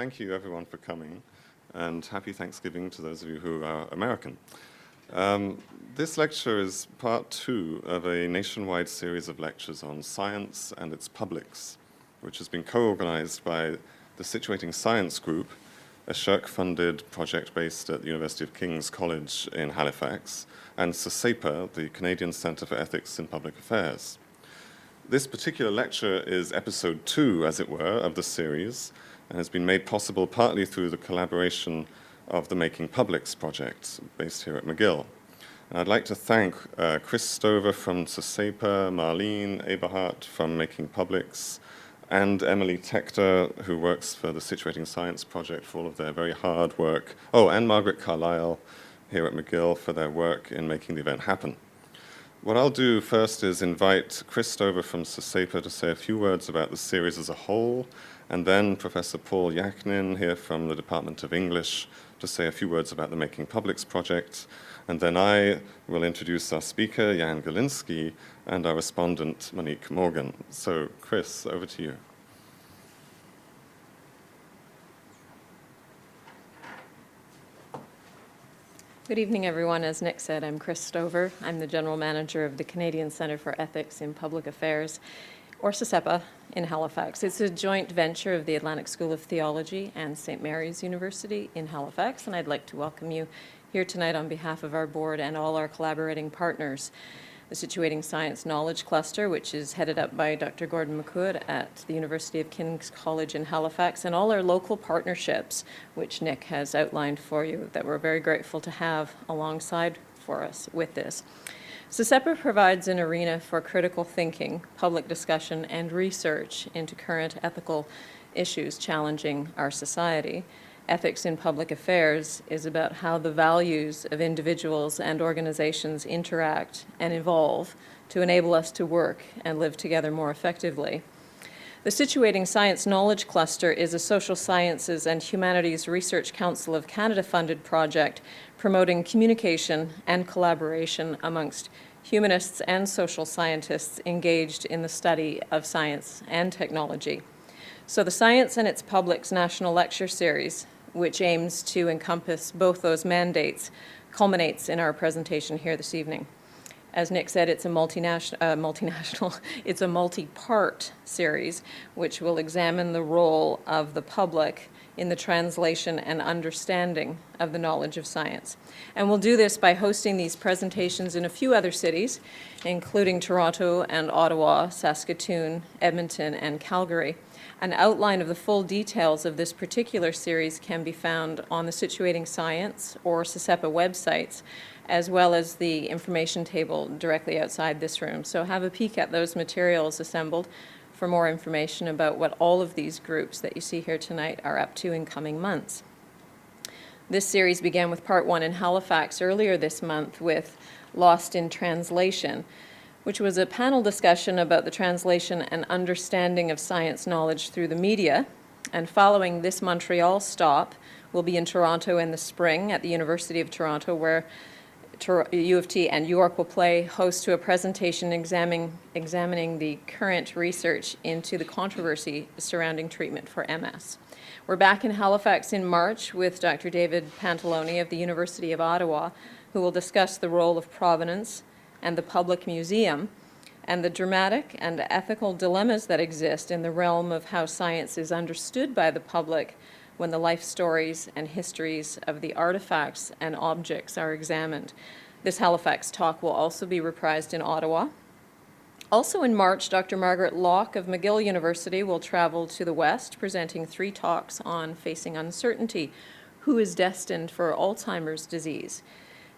thank you everyone for coming, and happy Thanksgiving to those of you who are American. This lecture is part 2 of a nationwide series of lectures on science and its publics, which has been co-organized by the Situating Science Group, a SSHRC-funded project based at the University of King's College in Halifax, and CCEPA, the Canadian Centre for Ethics in Public Affairs. This particular lecture is episode 2, as it were, of the series, and has been made possible partly through the collaboration of the Making Publics project, based here at McGill. And I'd like to thank Chris Stover from CCEPA, Marlene Eberhardt from Making Publics, and Emily Tector, who works for the Situating Science project, for all of their very hard work. Oh, and Margaret Carlisle here at McGill for their work in making the event happen. What I'll do first is invite Chris Stover from CCEPA to say a few words about the series as a whole, and then Professor Paul Yaknin here from the Department of English to say a few words about the Making Publics project, and then I will introduce our speaker, Jan Golinski, and our respondent, Monique Morgan. So, Chris, over to you. Good evening, everyone. As Nick said, I'm Chris Stover. I'm the General Manager of the Canadian Centre for Ethics in Public Affairs, or CCEPA, in Halifax. It's a joint venture of the Atlantic School of Theology and St. Mary's University in Halifax, and I'd like to welcome you here tonight on behalf of our board and all our collaborating partners. The Situating Science Knowledge Cluster, which is headed up by Dr. Gordon McCood at the University of King's College in Halifax, and all our local partnerships, which Nick has outlined for you, that we're very grateful to have alongside for us with this. CCEPA provides an arena for critical thinking, public discussion, and research into current ethical issues challenging our society. Ethics in public affairs is about how the values of individuals and organizations interact and evolve to enable us to work and live together more effectively. The Situating Science Knowledge Cluster is a social sciences and humanities Research Council of Canada-funded project promoting communication and collaboration amongst humanists and social scientists engaged in the study of science and technology. So the Science and Its Publics National Lecture Series, which aims to encompass both those mandates, culminates in our presentation here this evening. As Nick said, it's a it's a multi-part series, which will examine the role of the public in the translation and understanding of the knowledge of science. And we'll do this by hosting these presentations in a few other cities, including Toronto and Ottawa, Saskatoon, Edmonton, and Calgary. An outline of the full details of this particular series can be found on the Situating Science or CCEPA websites, as well as the information table directly outside this room. So have a peek at those materials assembled for more information about what all of these groups that you see here tonight are up to in coming months. This series began with part 1 in Halifax earlier this month with Lost in Translation, which was a panel discussion about the translation and understanding of science knowledge through the media. And following this Montreal stop, we'll be in Toronto in the spring at the University of Toronto, where U of T and York will play host to a presentation examining the current research into the controversy surrounding treatment for MS. We're back in Halifax in March with Dr. David Pantaloni of the University of Ottawa, who will discuss the role of provenance and the public museum, and the dramatic and ethical dilemmas that exist in the realm of how science is understood by the public when the life stories and histories of the artifacts and objects are examined. This Halifax talk will also be reprised in Ottawa. Also in March, Dr. Margaret Locke of McGill University will travel to the West, presenting 3 talks on facing uncertainty, who is destined for Alzheimer's disease.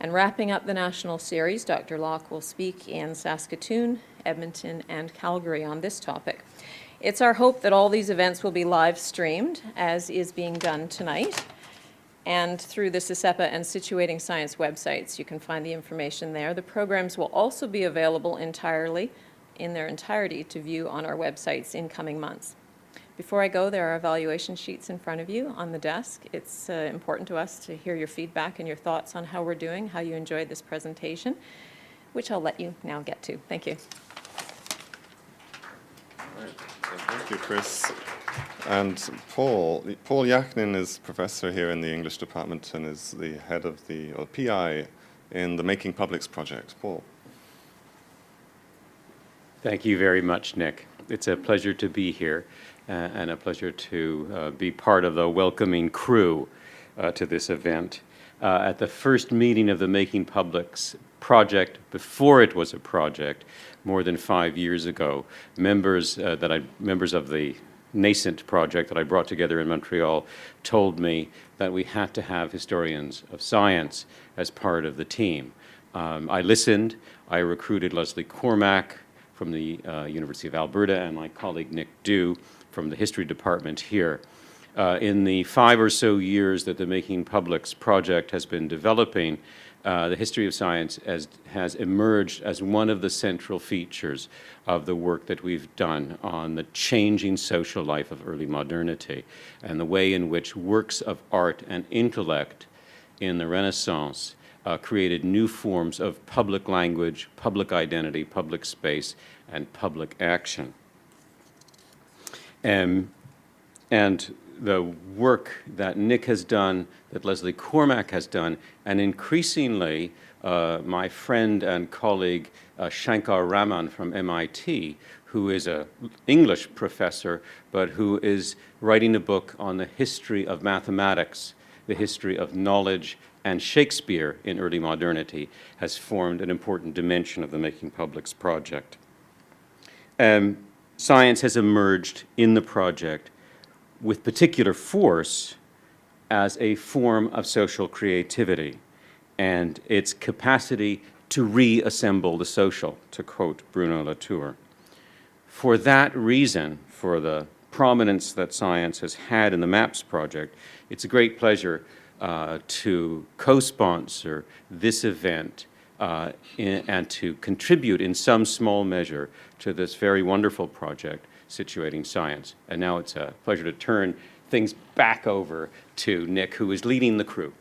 And wrapping up the national series, Dr. Locke will speak in Saskatoon, Edmonton, and Calgary on this topic. It's our hope that all these events will be live streamed, as is being done tonight. And through the CCEPA and Situating Science websites, you can find the information there. The programs will also be available in their entirety to view on our websites in coming months. Before I go, there are evaluation sheets in front of you on the desk. It's important to us to hear your feedback and your thoughts on how we're doing, how you enjoyed this presentation, which I'll let you now get to. Thank you. All right. Thank you, Chris. And Paul Yakhnin is professor here in the English department and is the head of or PI in the Making Publics project. Paul. Thank you very much, Nick. It's a pleasure to be here and a pleasure to be part of the welcoming crew to this event. At the first meeting of the Making Publics project, before it was a project, more than 5 years ago, members of the nascent project that I brought together in Montreal told me that we had to have historians of science as part of the team. I listened. I recruited Leslie Cormack from the University of Alberta and my colleague Nick Dew from the history department here. In the 5 or so years that the Making Publics project has been developing, the history of science has emerged as one of the central features of the work that we've done on the changing social life of early modernity and the way in which works of art and intellect in the Renaissance created new forms of public language, public identity, public space, and public action. And the work that Nick has done, that Leslie Cormack has done, and increasingly my friend and colleague Shankar Raman from MIT, who is an English professor, but who is writing a book on the history of mathematics, the history of knowledge, and Shakespeare in early modernity, has formed an important dimension of the Making Publics project. Science has emerged in the project with particular force as a form of social creativity and its capacity to reassemble the social, to quote Bruno Latour. For that reason, for the prominence that science has had in the MAPS project, it's a great pleasure to co-sponsor this event and to contribute in some small measure to this very wonderful project, Situating Science. And now it's a pleasure to turn things back over to Nick, who is leading the crew.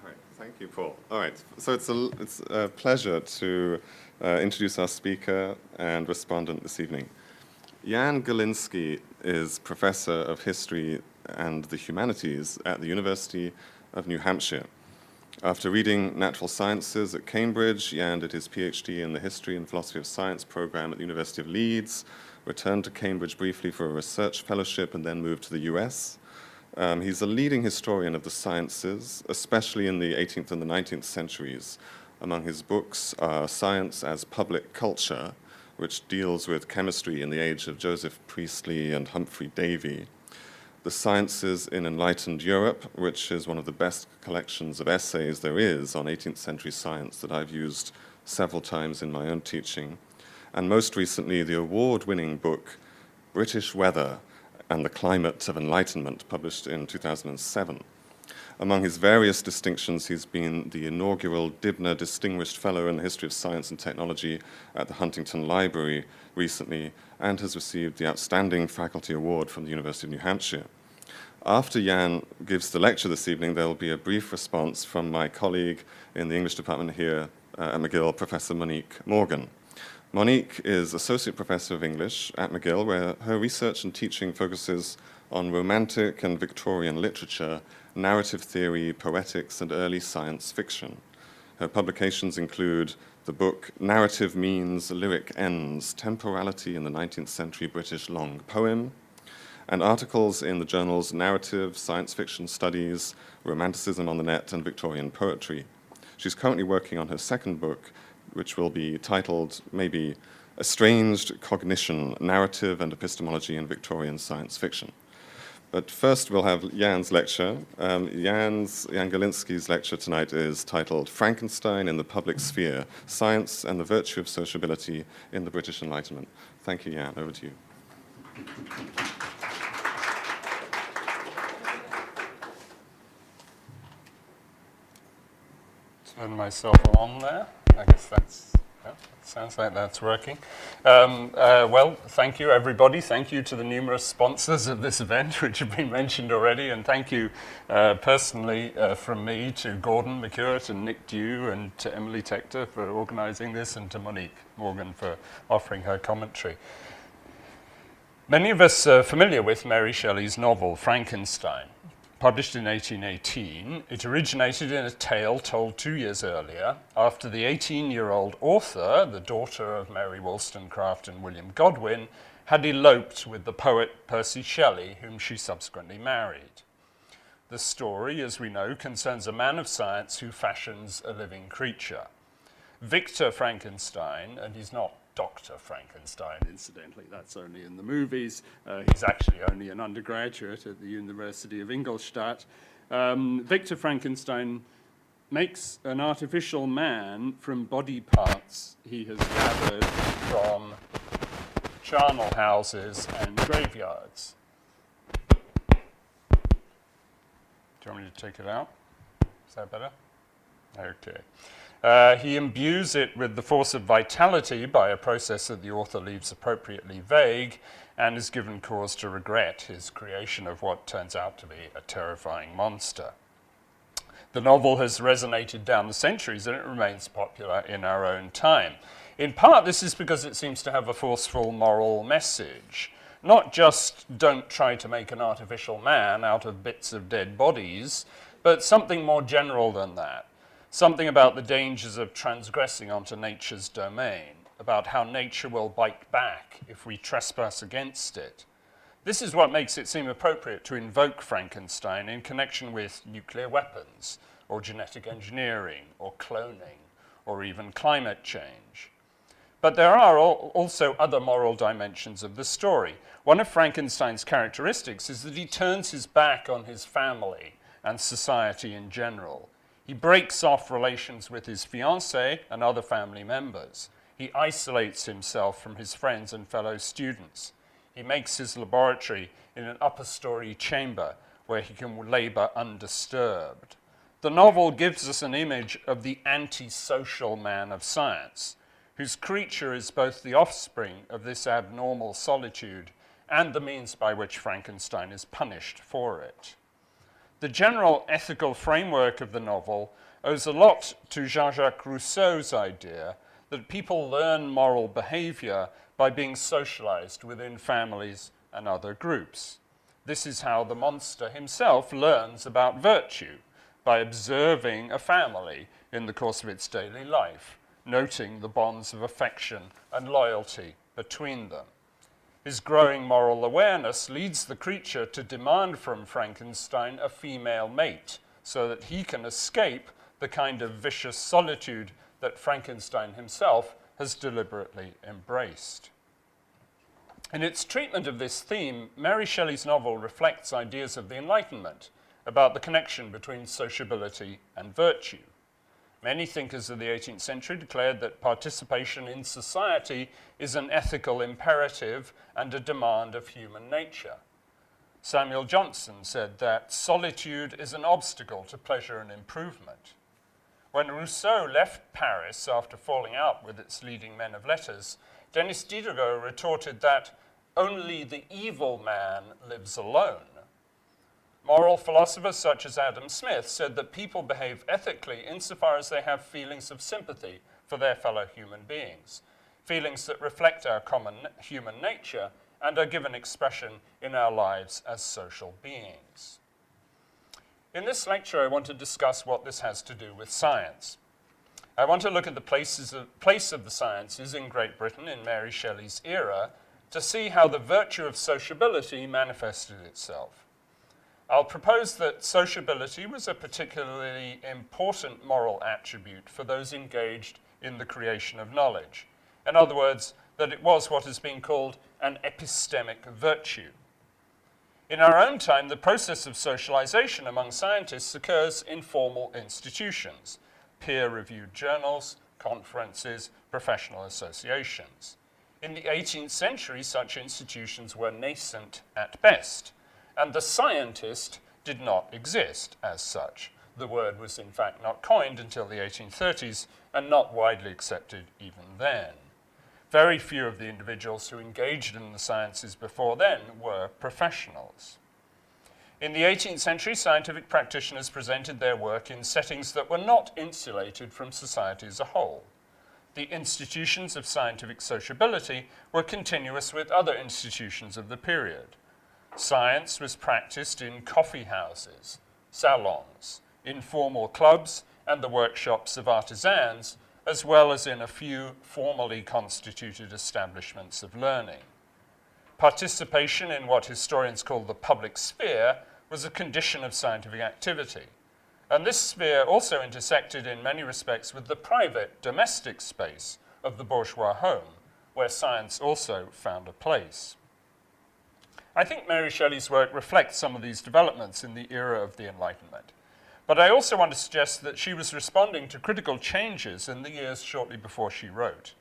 All right, thank you, Paul. All right, so it's a pleasure to introduce our speaker and respondent this evening. Jan Golinski is Professor of History and the Humanities at the University of New Hampshire. After reading natural sciences at Cambridge, Jan did his PhD in the History and Philosophy of Science program at the University of Leeds, returned to Cambridge briefly for a research fellowship, and then moved to the US. He's a leading historian of the sciences, especially in the 18th and the 19th centuries. Among his books are Science as Public Culture, which deals with chemistry in the age of Joseph Priestley and Humphrey Davy. The Sciences in Enlightened Europe, which is one of the best collections of essays there is on 18th century science that I've used several times in my own teaching. And most recently, the award-winning book, British Weather and the Climate of Enlightenment, published in 2007. Among his various distinctions, he's been the inaugural Dibner Distinguished Fellow in the History of Science and Technology at the Huntington Library recently, and has received the Outstanding Faculty Award from the University of New Hampshire. After Jan gives the lecture this evening, there will be a brief response from my colleague in the English department here at McGill, Professor Monique Morgan. Monique is Associate Professor of English at McGill, where her research and teaching focuses on Romantic and Victorian literature, narrative theory, poetics, and early science fiction. Her publications include the book Narrative Means, Lyric Ends, Temporality in the 19th Century British Long Poem, and articles in the journals Narrative, Science Fiction Studies, Romanticism on the Net, and Victorian Poetry. She's currently working on her second book, which will be titled maybe Estranged Cognition, Narrative and Epistemology in Victorian Science Fiction. But first we'll have Jan's lecture. Jan Golinski's lecture tonight is titled Frankenstein in the Public Sphere, Science and the Virtue of Sociability in the British Enlightenment. Thank you, Jan. Over to you. Turn myself on there. I guess that's, yeah, sounds like that's working. Well, thank you, everybody. Thank you to the numerous sponsors of this event, which have been mentioned already. And thank you personally from me to Gordon McCurrett and Nick Dew and to Emily Tector for organizing this and to Monique Morgan for offering her commentary. Many of us are familiar with Mary Shelley's novel, Frankenstein. Published in 1818, it originated in a tale told 2 years earlier after the 18-year-old author, the daughter of Mary Wollstonecraft and William Godwin, had eloped with the poet Percy Shelley, whom she subsequently married. The story, as we know, concerns a man of science who fashions a living creature. Victor Frankenstein, and he's not Dr. Frankenstein, incidentally, that's only in the movies. He's actually only an undergraduate at the University of Ingolstadt. Victor Frankenstein makes an artificial man from body parts he has gathered from charnel houses and graveyards. Do you want me to take it out? Is that better? Okay. He imbues it with the force of vitality by a process that the author leaves appropriately vague and is given cause to regret his creation of what turns out to be a terrifying monster. The novel has resonated down the centuries and it remains popular in our own time. In part, this is because it seems to have a forceful moral message. Not just don't try to make an artificial man out of bits of dead bodies, but something more general than that. Something about the dangers of transgressing onto nature's domain, about how nature will bite back if we trespass against it. This is what makes it seem appropriate to invoke Frankenstein in connection with nuclear weapons, or genetic engineering, or cloning, or even climate change. But there are also other moral dimensions of the story. One of Frankenstein's characteristics is that he turns his back on his family and society in general. He breaks off relations with his fiancée and other family members. He isolates himself from his friends and fellow students. He makes his laboratory in an upper-story chamber where he can labor undisturbed. The novel gives us an image of the antisocial man of science, whose creature is both the offspring of this abnormal solitude and the means by which Frankenstein is punished for it. The general ethical framework of the novel owes a lot to Jean-Jacques Rousseau's idea that people learn moral behavior by being socialized within families and other groups. This is how the monster himself learns about virtue, by observing a family in the course of its daily life, noting the bonds of affection and loyalty between them. His growing moral awareness leads the creature to demand from Frankenstein a female mate so that he can escape the kind of vicious solitude that Frankenstein himself has deliberately embraced. In its treatment of this theme, Mary Shelley's novel reflects ideas of the Enlightenment about the connection between sociability and virtue. Many thinkers of the 18th century declared that participation in society is an ethical imperative and a demand of human nature. Samuel Johnson said that solitude is an obstacle to pleasure and improvement. When Rousseau left Paris after falling out with its leading men of letters, Denis Diderot retorted that only the evil man lives alone. Moral philosophers such as Adam Smith said that people behave ethically insofar as they have feelings of sympathy for their fellow human beings, feelings that reflect our common human nature and are given expression in our lives as social beings. In this lecture, I want to discuss what this has to do with science. I want to look at the place of the sciences in Great Britain in Mary Shelley's era to see how the virtue of sociability manifested itself. I'll propose that sociability was a particularly important moral attribute for those engaged in the creation of knowledge. In other words, that it was what has been called an epistemic virtue. In our own time, the process of socialization among scientists occurs in formal institutions, peer-reviewed journals, conferences, professional associations. In the 18th century, such institutions were nascent at best, and the scientist did not exist as such. The word was in fact not coined until the 1830s and not widely accepted even then. Very few of the individuals who engaged in the sciences before then were professionals. In the 18th century, scientific practitioners presented their work in settings that were not insulated from society as a whole. The institutions of scientific sociability were continuous with other institutions of the period. Science was practiced in coffeehouses, salons, informal clubs, and the workshops of artisans, as well as in a few formally constituted establishments of learning. Participation in what historians call the public sphere was a condition of scientific activity. And this sphere also intersected in many respects with the private, domestic space of the bourgeois home, where science also found a place. I think Mary Shelley's work reflects some of these developments in the era of the Enlightenment. But I also want to suggest that she was responding to critical changes in the years shortly before she wrote.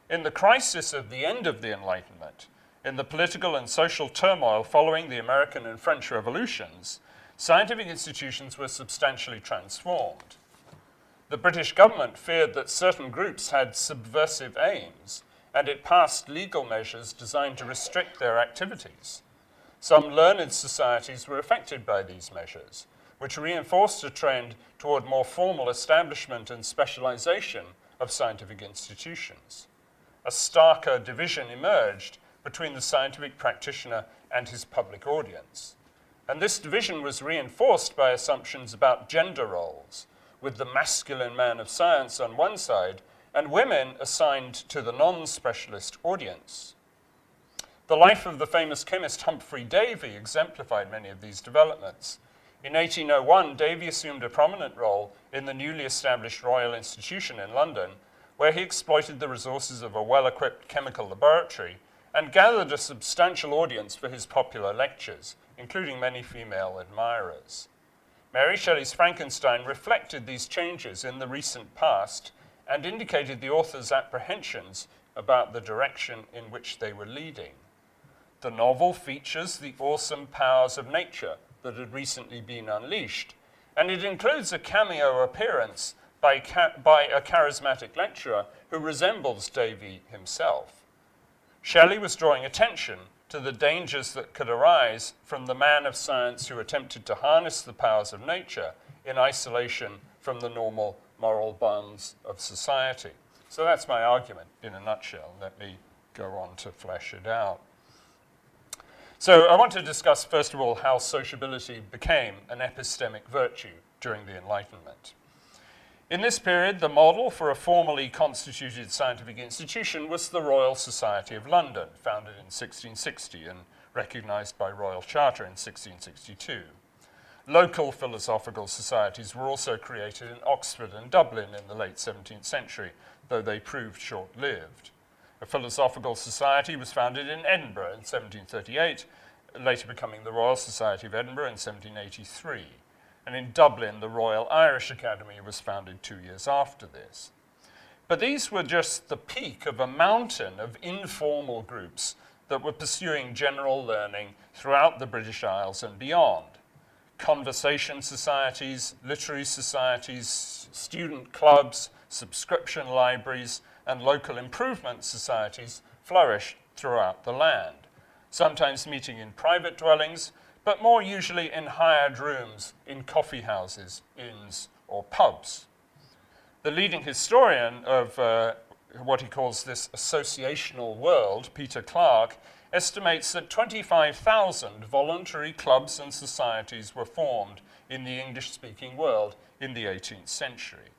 In the crisis of the end of the Enlightenment, in the political and social turmoil following the American and French revolutions, scientific institutions were substantially transformed. The British government feared that certain groups had subversive aims, and it passed legal measures designed to restrict their activities. Some learned societies were affected by these measures, which reinforced a trend toward more formal establishment and specialization of scientific institutions. A starker division emerged between the scientific practitioner and his public audience. And this division was reinforced by assumptions about gender roles, with the masculine man of science on one side and women assigned to the non-specialist audience. The life of the famous chemist Humphrey Davy exemplified many of these developments. In 1801, Davy assumed a prominent role in the newly established Royal Institution in London, where he exploited the resources of a well-equipped chemical laboratory and gathered a substantial audience for his popular lectures, including many female admirers. Mary Shelley's Frankenstein reflected these changes in the recent past and indicated the author's apprehensions about the direction in which they were leading. The novel features the awesome powers of nature that had recently been unleashed, and it includes a cameo appearance by a charismatic lecturer who resembles Davy himself. Shelley was drawing attention to the dangers that could arise from the man of science who attempted to harness the powers of nature in isolation from the normal moral bonds of society. So that's my argument in a nutshell. Let me go on to flesh it out. So I want to discuss, first of all, how sociability became an epistemic virtue during the Enlightenment. In this period, the model for a formally constituted scientific institution was the Royal Society of London, founded in 1660 and recognized by Royal Charter in 1662. Local philosophical societies were also created in Oxford and Dublin in the late 17th century, though they proved short-lived. A philosophical society was founded in Edinburgh in 1738, later becoming the Royal Society of Edinburgh in 1783. And in Dublin, the Royal Irish Academy was founded 2 years after this. But these were just the peak of a mountain of informal groups that were pursuing general learning throughout the British Isles and beyond. Conversation societies, literary societies, student clubs, subscription libraries, and local improvement societies flourished throughout the land, sometimes meeting in private dwellings, but more usually in hired rooms in coffeehouses, inns, or pubs. The leading historian of what he calls this associational world, Peter Clarke, estimates that 25,000 voluntary clubs and societies were formed in the English-speaking world in the 18th century.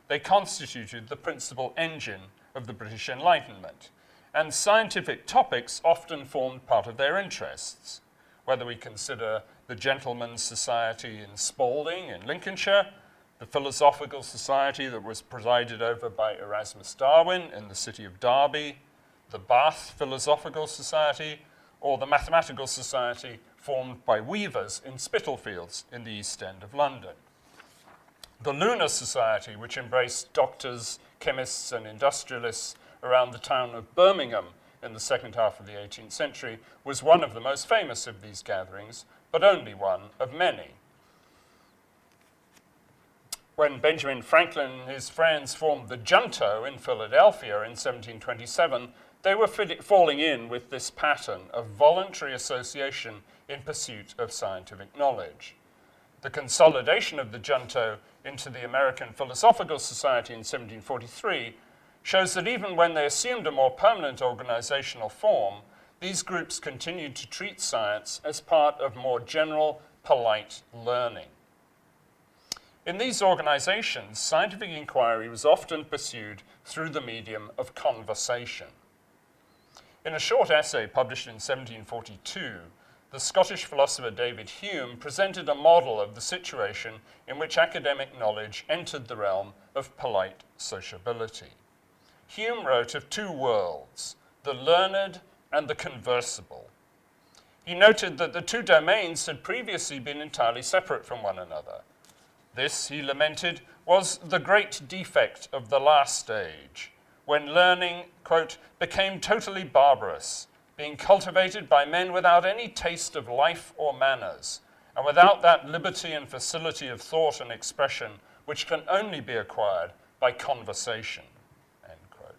They constituted the principal engine of the British Enlightenment, and scientific topics often formed part of their interests. Whether we consider the Gentlemen's Society in Spalding in Lincolnshire, the Philosophical Society that was presided over by Erasmus Darwin in the city of Derby, the Bath Philosophical Society, or the Mathematical Society formed by weavers in Spitalfields in the East End of London. The Lunar Society, which embraced doctors, chemists, and industrialists around the town of Birmingham in the second half of the 18th century, was one of the most famous of these gatherings, but only one of many. When Benjamin Franklin and his friends formed the Junto in Philadelphia in 1727, they were falling in with this pattern of voluntary association in pursuit of scientific knowledge. The consolidation of the Junto into the American Philosophical Society in 1743 shows that even when they assumed a more permanent organizational form, these groups continued to treat science as part of more general, polite learning. In these organizations, scientific inquiry was often pursued through the medium of conversation. In a short essay published in 1742, the Scottish philosopher David Hume presented a model of the situation in which academic knowledge entered the realm of polite sociability. Hume wrote of two worlds, the learned and the conversible. He noted that the two domains had previously been entirely separate from one another. This, he lamented, was the great defect of the last age, when learning, quote, became totally barbarous, being cultivated by men without any taste of life or manners, and without that liberty and facility of thought and expression which can only be acquired by conversation, end quote.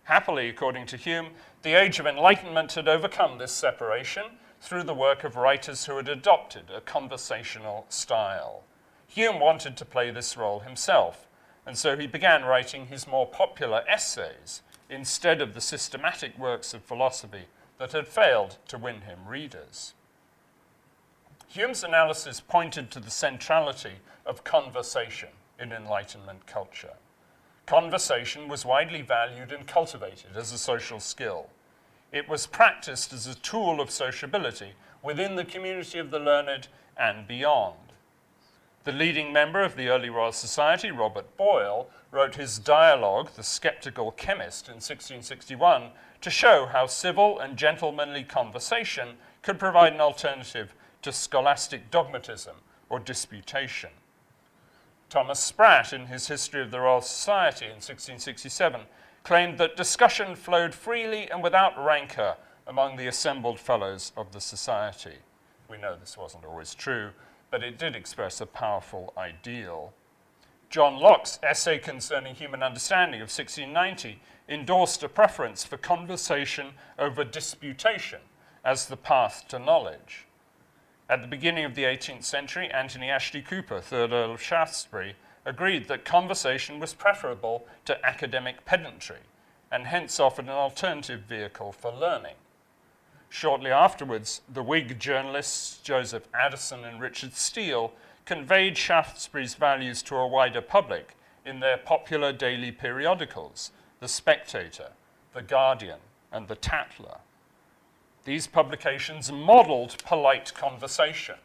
Happily, according to Hume, the age of Enlightenment had overcome this separation through the work of writers who had adopted a conversational style. Hume wanted to play this role himself, and so he began writing his more popular essays instead of the systematic works of philosophy that had failed to win him readers. Hume's analysis pointed to the centrality of conversation in Enlightenment culture. Conversation was widely valued and cultivated as a social skill. It was practiced as a tool of sociability within the community of the learned and beyond. The leading member of the early Royal Society, Robert Boyle, wrote his dialogue, The Sceptical Chemist, in 1661, to show how civil and gentlemanly conversation could provide an alternative to scholastic dogmatism or disputation. Thomas Spratt, in his History of the Royal Society in 1667, claimed that discussion flowed freely and without rancour among the assembled fellows of the society. We know this wasn't always true, but it did express a powerful ideal. John Locke's essay concerning human understanding of 1690 endorsed a preference for conversation over disputation as the path to knowledge. At the beginning of the 18th century, Anthony Ashley Cooper, 3rd Earl of Shaftesbury, agreed that conversation was preferable to academic pedantry, and hence offered an alternative vehicle for learning. Shortly afterwards, the Whig journalists Joseph Addison and Richard Steele conveyed Shaftesbury's values to a wider public in their popular daily periodicals, The Spectator, The Guardian, and The Tatler. These publications modelled polite conversation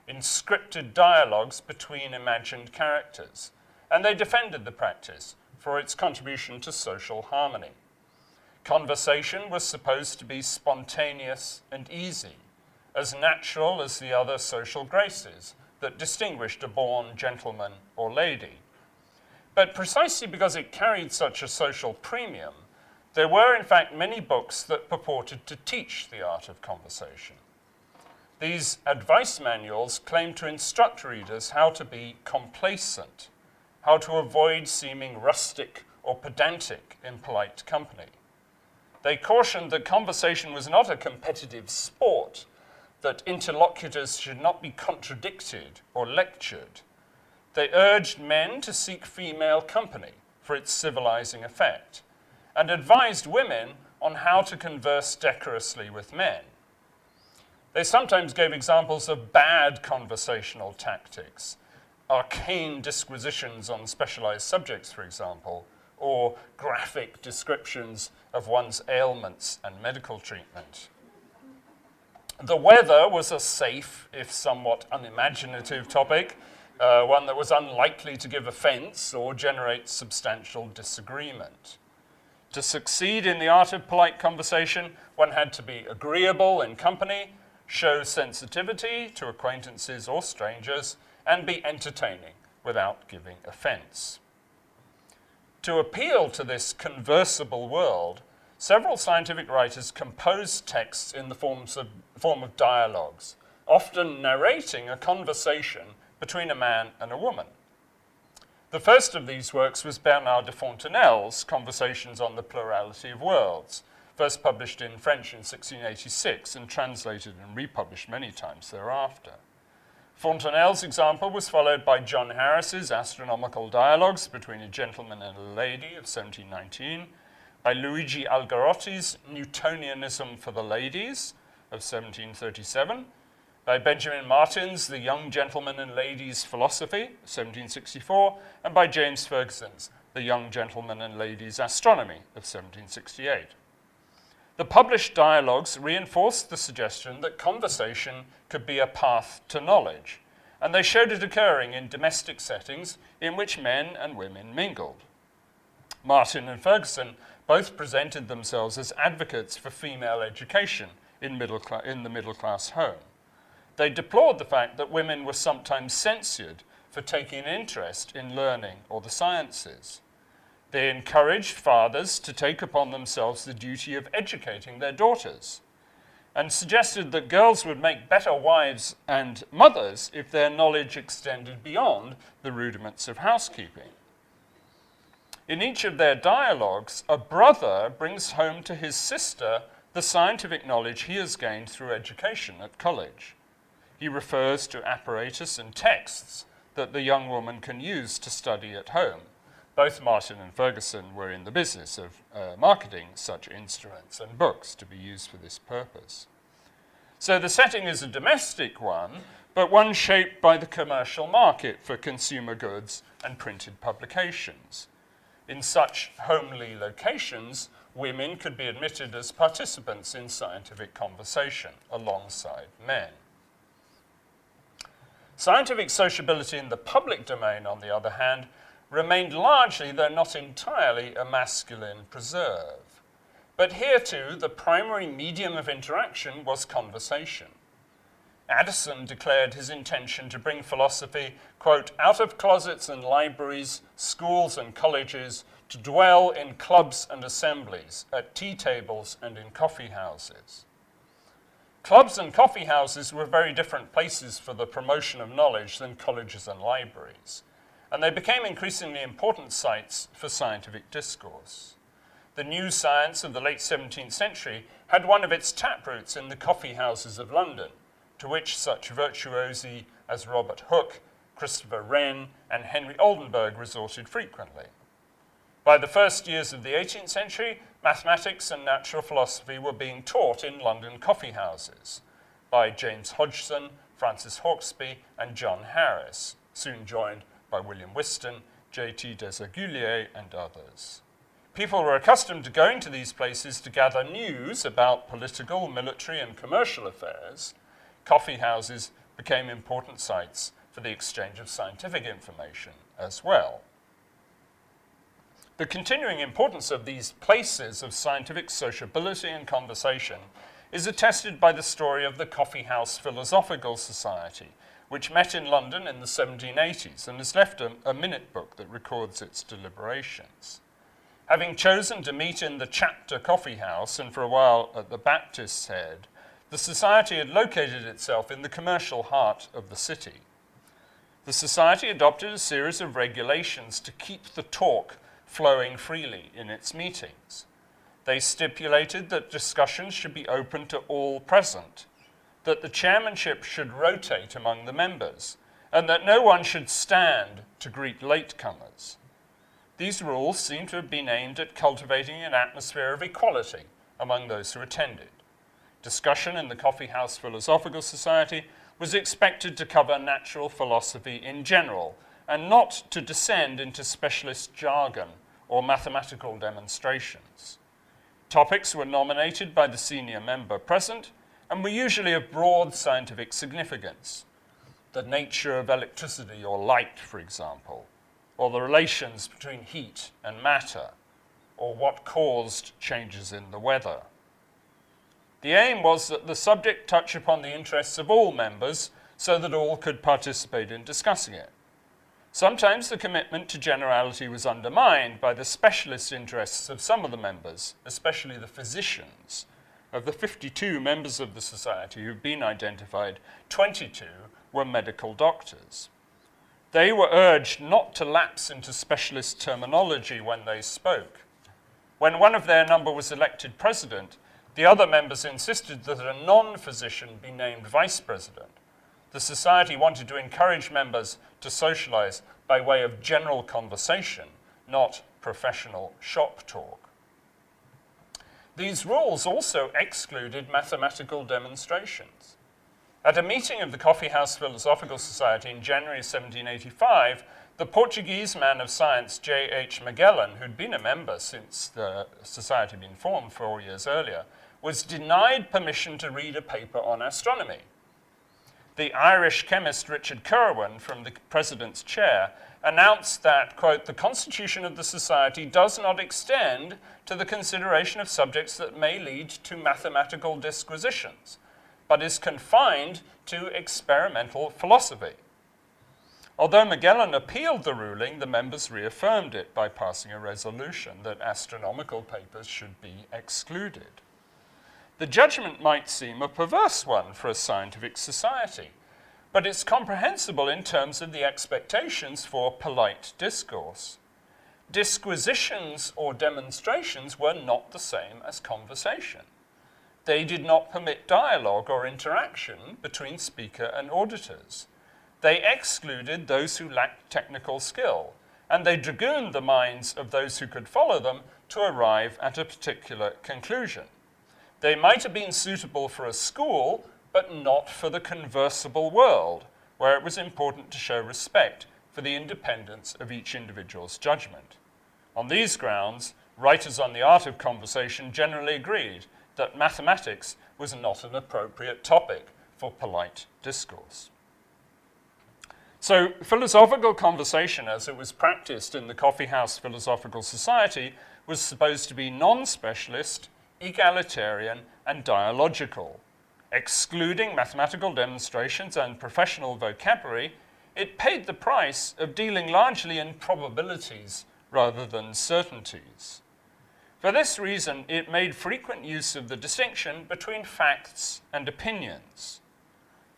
in scripted dialogues between imagined characters, and they defended the practice for its contribution to social harmony. Conversation was supposed to be spontaneous and easy, as natural as the other social graces that distinguished a born gentleman or lady. But precisely because it carried such a social premium, there were in fact many books that purported to teach the art of conversation. These advice manuals claimed to instruct readers how to be complacent, how to avoid seeming rustic or pedantic in polite company. They cautioned that conversation was not a competitive sport, that interlocutors should not be contradicted or lectured. They urged men to seek female company for its civilizing effect, and advised women on how to converse decorously with men. They sometimes gave examples of bad conversational tactics, arcane disquisitions on specialized subjects, for example, or graphic descriptions of one's ailments and medical treatment. The weather was a safe, if somewhat unimaginative topic, one that was unlikely to give offense or generate substantial disagreement. To succeed in the art of polite conversation, one had to be agreeable in company, show sensitivity to acquaintances or strangers, and be entertaining without giving offense. To appeal to this conversible world, several scientific writers composed texts in the form of dialogues, often narrating a conversation between a man and a woman. The first of these works was Bernard de Fontenelle's Conversations on the Plurality of Worlds, first published in French in 1686 and translated and republished many times thereafter. Fontenelle's example was followed by John Harris's Astronomical Dialogues Between a Gentleman and a Lady of 1719, by Luigi Algarotti's Newtonianism for the Ladies of 1737, by Benjamin Martin's The Young Gentleman and Lady's Philosophy, 1764, and by James Ferguson's The Young Gentleman and Lady's Astronomy of 1768. The published dialogues reinforced the suggestion that conversation could be a path to knowledge, and they showed it occurring in domestic settings in which men and women mingled. Martin and Ferguson both presented themselves as advocates for female education in the middle-class home. They deplored the fact that women were sometimes censured for taking an interest in learning or the sciences. They encouraged fathers to take upon themselves the duty of educating their daughters, and suggested that girls would make better wives and mothers if their knowledge extended beyond the rudiments of housekeeping. In each of their dialogues, a brother brings home to his sister the scientific knowledge he has gained through education at college. He refers to apparatus and texts that the young woman can use to study at home. Both Martin and Ferguson were in the business of marketing such instruments and books to be used for this purpose. So the setting is a domestic one, but one shaped by the commercial market for consumer goods and printed publications. In such homely locations, women could be admitted as participants in scientific conversation alongside men. Scientific sociability in the public domain, on the other hand, remained largely, though not entirely, a masculine preserve. But here too, the primary medium of interaction was conversation. Addison declared his intention to bring philosophy, quote, out of closets and libraries, schools and colleges, to dwell in clubs and assemblies, at tea tables and in coffeehouses. Clubs and coffeehouses were very different places for the promotion of knowledge than colleges and libraries, and they became increasingly important sites for scientific discourse. The new science of the late 17th century had one of its taproots in the coffeehouses of London, to which such virtuosi as Robert Hooke, Christopher Wren, and Henry Oldenburg resorted frequently. By the first years of the 18th century, mathematics and natural philosophy were being taught in London coffeehouses by James Hodgson, Francis Hawksby, and John Harris, soon joined by William Whiston, J.T. Desaguliers, and others. People were accustomed to going to these places to gather news about political, military, and commercial affairs. Coffeehouses became important sites for the exchange of scientific information as well. The continuing importance of these places of scientific sociability and conversation is attested by the story of the Coffeehouse Philosophical Society, which met in London in the 1780s and has left a minute book that records its deliberations. Having chosen to meet in the Chapter Coffeehouse and for a while at the Baptist's Head, the society had located itself in the commercial heart of the city. The society adopted a series of regulations to keep the talk flowing freely in its meetings. They stipulated that discussions should be open to all present, that the chairmanship should rotate among the members, and that no one should stand to greet latecomers. These rules seem to have been aimed at cultivating an atmosphere of equality among those who attended. Discussion in the Coffeehouse Philosophical Society was expected to cover natural philosophy in general, and not to descend into specialist jargon or mathematical demonstrations. Topics were nominated by the senior member present and were usually of broad scientific significance. The nature of electricity or light, for example, or the relations between heat and matter, or what caused changes in the weather. The aim was that the subject touch upon the interests of all members so that all could participate in discussing it. Sometimes the commitment to generality was undermined by the specialist interests of some of the members, especially the physicians. Of the 52 members of the society who've been identified, 22 were medical doctors. They were urged not to lapse into specialist terminology when they spoke. When one of their number was elected president, the other members insisted that a non-physician be named vice president. The society wanted to encourage members to socialize by way of general conversation, not professional shop talk. These rules also excluded mathematical demonstrations. At a meeting of the Coffeehouse Philosophical Society in January 1785, the Portuguese man of science J.H. Magellan, who'd been a member since the society had been formed 4 years earlier, was denied permission to read a paper on astronomy. The Irish chemist Richard Kirwan, from the president's chair, announced that, quote, the constitution of the society does not extend to the consideration of subjects that may lead to mathematical disquisitions, but is confined to experimental philosophy. Although Magellan appealed the ruling, the members reaffirmed it by passing a resolution that astronomical papers should be excluded. The judgment might seem a perverse one for a scientific society, but it's comprehensible in terms of the expectations for polite discourse. Disquisitions or demonstrations were not the same as conversation. They did not permit dialogue or interaction between speaker and auditors. They excluded those who lacked technical skill, and they dragooned the minds of those who could follow them to arrive at a particular conclusion. They might have been suitable for a school, but not for the conversable world, where it was important to show respect for the independence of each individual's judgment. On these grounds, writers on the art of conversation generally agreed that mathematics was not an appropriate topic for polite discourse. So, philosophical conversation, as it was practiced in the Coffeehouse Philosophical Society, was supposed to be non-specialist, egalitarian, and dialogical. Excluding mathematical demonstrations and professional vocabulary, it paid the price of dealing largely in probabilities rather than certainties. For this reason, it made frequent use of the distinction between facts and opinions.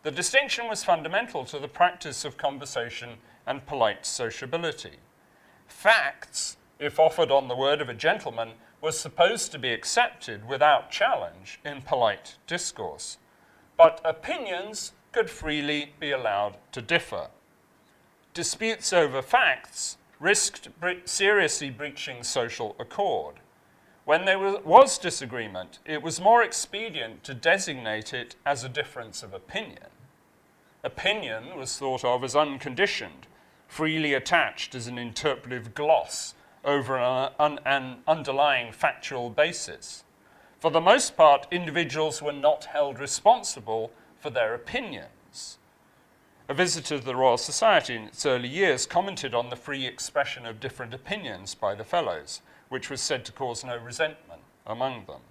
The distinction was fundamental to the practice of conversation and polite sociability. Facts, if offered on the word of a gentleman, were supposed to be accepted without challenge in polite discourse, but opinions could freely be allowed to differ. Disputes over facts risked seriously breaching social accord. When there was disagreement, it was more expedient to designate it as a difference of opinion. Opinion was thought of as unconditioned, freely attached as an interpretive gloss over an underlying factual basis. For the most part, individuals were not held responsible for their opinions. A visitor to the Royal Society in its early years commented on the free expression of different opinions by the fellows, which was said to cause no resentment among them.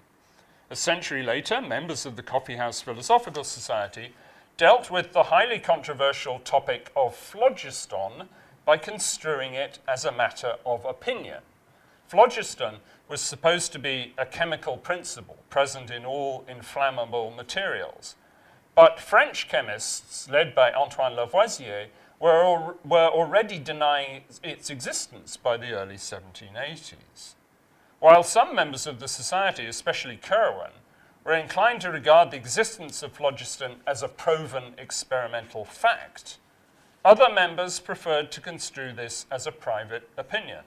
A century later, members of the Coffeehouse Philosophical Society dealt with the highly controversial topic of phlogiston by construing it as a matter of opinion. Phlogiston was supposed to be a chemical principle present in all inflammable materials, but French chemists, led by Antoine Lavoisier, were already denying its existence by the early 1780s. While some members of the society, especially Kirwan, were inclined to regard the existence of phlogiston as a proven experimental fact, other members preferred to construe this as a private opinion.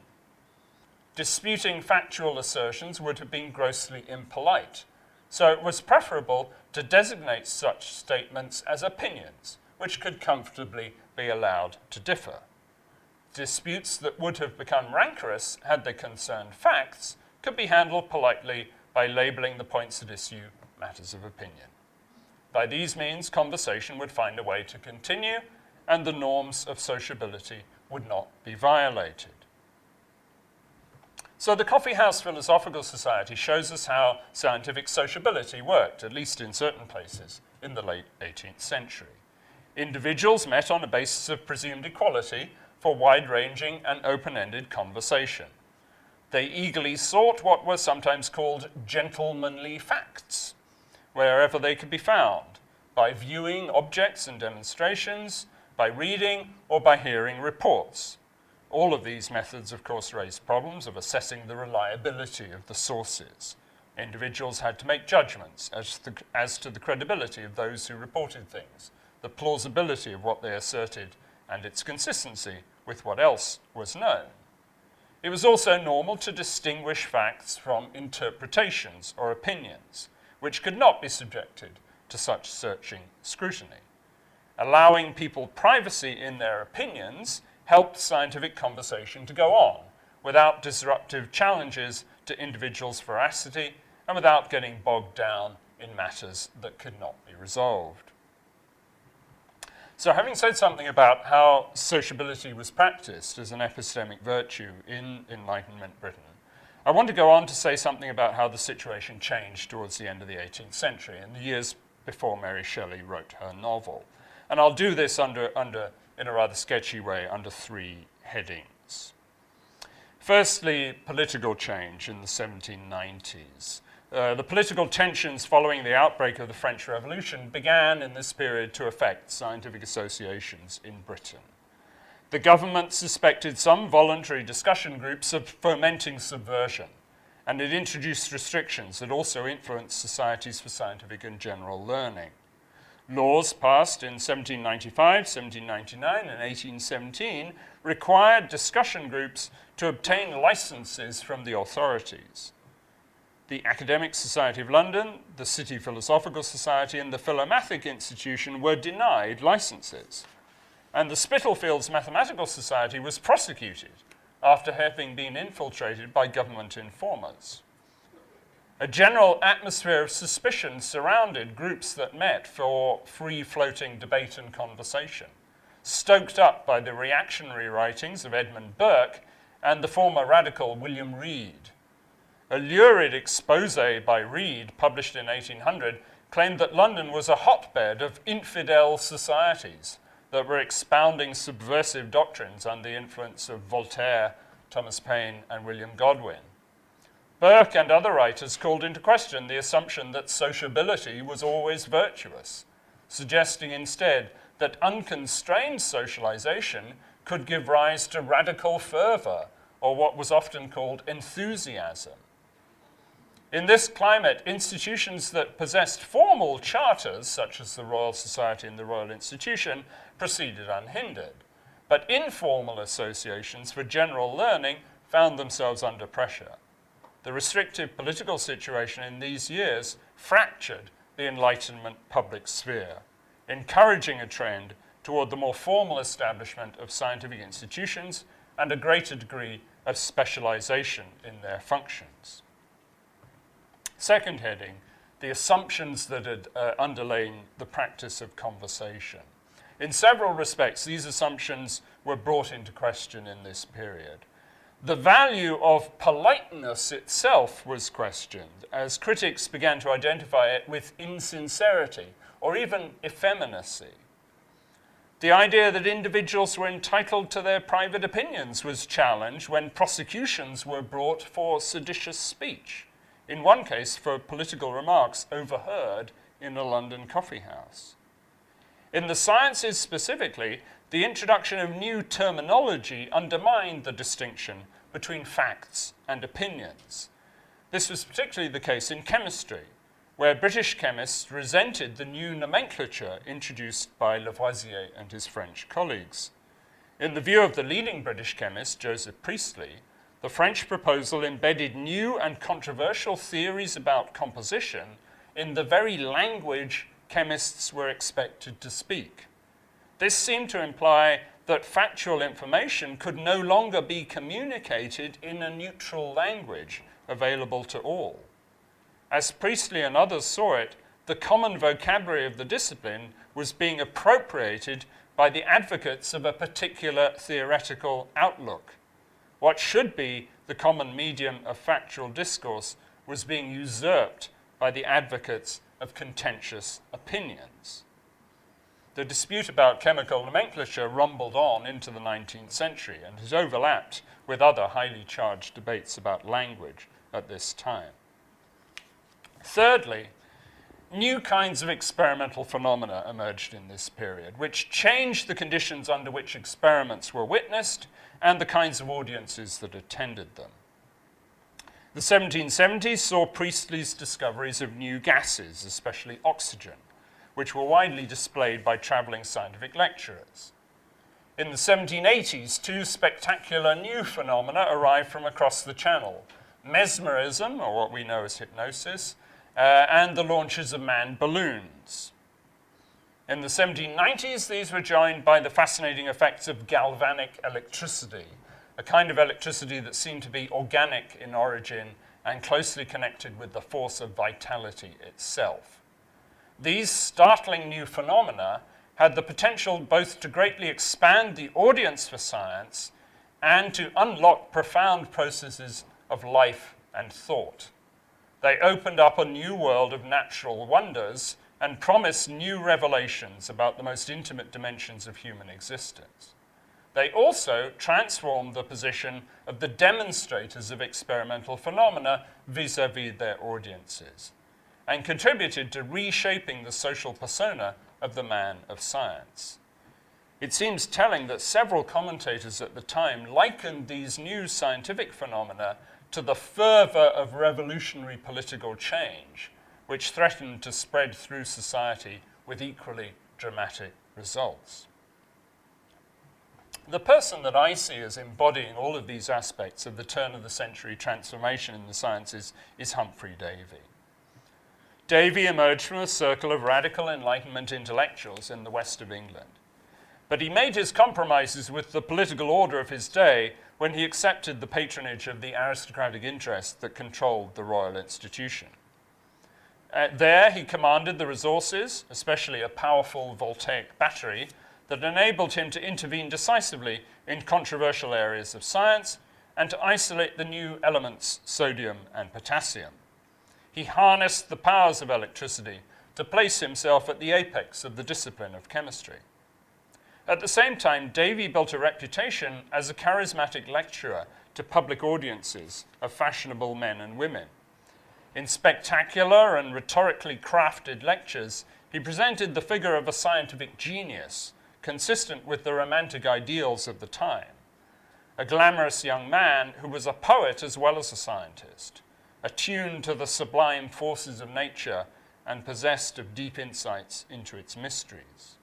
Disputing factual assertions would have been grossly impolite, so it was preferable to designate such statements as opinions, which could comfortably be allowed to differ. Disputes that would have become rancorous had they concerned facts could be handled politely by labeling the points at issue matters of opinion. By these means, conversation would find a way to continue, and the norms of sociability would not be violated. So the Coffeehouse Philosophical Society shows us how scientific sociability worked, at least in certain places, in the late 18th century. Individuals met on a basis of presumed equality for wide-ranging and open-ended conversation. They eagerly sought what were sometimes called gentlemanly facts, wherever they could be found, by viewing objects and demonstrations, by reading, or by hearing reports. All of these methods, of course, raised problems of assessing the reliability of the sources. Individuals had to make judgments as to the credibility of those who reported things. the plausibility of what they asserted and its consistency with what else was known. It was also normal to distinguish facts from interpretations or opinions, which could not be subjected to such searching scrutiny. Allowing people privacy in their opinions helped scientific conversation to go on without disruptive challenges to individuals' veracity and without getting bogged down in matters that could not be resolved. So having said something about how sociability was practiced as an epistemic virtue in Enlightenment Britain, I want to go on to say something about how the situation changed towards the end of the 18th century, in the years before Mary Shelley wrote her novel. And I'll do this in a rather sketchy way under three headings. Firstly, political change in the 1790s. The political tensions following the outbreak of the French Revolution began in this period to affect scientific associations in Britain. The government suspected some voluntary discussion groups of fomenting subversion, and it introduced restrictions that also influenced societies for scientific and general learning. Laws passed in 1795, 1799, and 1817 required discussion groups to obtain licenses from the authorities. The Academic Society of London, the City Philosophical Society, and the Philomathic Institution were denied licenses. And the Spitalfields Mathematical Society was prosecuted after having been infiltrated by government informers. A general atmosphere of suspicion surrounded groups that met for free-floating debate and conversation, stoked up by the reactionary writings of Edmund Burke and the former radical William Reid. A lurid expose by Reid, published in 1800, claimed that London was a hotbed of infidel societies that were expounding subversive doctrines under the influence of Voltaire, Thomas Paine, and William Godwin. Burke and other writers called into question the assumption that sociability was always virtuous, suggesting instead that unconstrained socialization could give rise to radical fervor, or what was often called enthusiasm. In this climate, institutions that possessed formal charters, such as the Royal Society and the Royal Institution, proceeded unhindered. But informal associations for general learning found themselves under pressure. The restrictive political situation in these years fractured the Enlightenment public sphere, encouraging a trend toward the more formal establishment of scientific institutions and a greater degree of specialization in their functions. Second heading, the assumptions that had underlain the practice of conversation. In several respects, these assumptions were brought into question in this period. The value of politeness itself was questioned, as critics began to identify it with insincerity or even effeminacy. The idea that individuals were entitled to their private opinions was challenged when prosecutions were brought for seditious speech, in one case for political remarks overheard in a London coffeehouse. In the sciences specifically, the introduction of new terminology undermined the distinction between facts and opinions. This was particularly the case in chemistry, where British chemists resented the new nomenclature introduced by Lavoisier and his French colleagues. In the view of the leading British chemist, Joseph Priestley, the French proposal embedded new and controversial theories about composition in the very language chemists were expected to speak. This seemed to imply that factual information could no longer be communicated in a neutral language available to all. As Priestley and others saw it, the common vocabulary of the discipline was being appropriated by the advocates of a particular theoretical outlook. What should be the common medium of factual discourse was being usurped by the advocates of contentious opinions. The dispute about chemical nomenclature rumbled on into the 19th century and has overlapped with other highly charged debates about language at this time. Thirdly, new kinds of experimental phenomena emerged in this period, which changed the conditions under which experiments were witnessed and the kinds of audiences that attended them. The 1770s saw Priestley's discoveries of new gases, especially oxygen, which were widely displayed by traveling scientific lecturers. In the 1780s, two spectacular new phenomena arrived from across the Channel: mesmerism, or what we know as hypnosis, and the launches of manned balloons. In the 1790s, these were joined by the fascinating effects of galvanic electricity, a kind of electricity that seemed to be organic in origin and closely connected with the force of vitality itself. These startling new phenomena had the potential both to greatly expand the audience for science and to unlock profound processes of life and thought. They opened up a new world of natural wonders and promised new revelations about the most intimate dimensions of human existence. They also transformed the position of the demonstrators of experimental phenomena vis-à-vis their audiences, and contributed to reshaping the social persona of the man of science. It seems telling that several commentators at the time likened these new scientific phenomena to the fervor of revolutionary political change, which threatened to spread through society with equally dramatic results. The person that I see as embodying all of these aspects of the turn-of-the-century transformation in the sciences is Humphrey Davy. Davy emerged from a circle of radical Enlightenment intellectuals in the west of England. But he made his compromises with the political order of his day when he accepted the patronage of the aristocratic interest that controlled the royal institution. There he commanded the resources, especially a powerful voltaic battery, that enabled him to intervene decisively in controversial areas of science and to isolate the new elements sodium and potassium. He harnessed the powers of electricity to place himself at the apex of the discipline of chemistry. At the same time, Davy built a reputation as a charismatic lecturer to public audiences of fashionable men and women. In spectacular and rhetorically crafted lectures, he presented the figure of a scientific genius, consistent with the romantic ideals of the time. A glamorous young man who was a poet as well as a scientist, attuned to the sublime forces of nature and possessed of deep insights into its mysteries.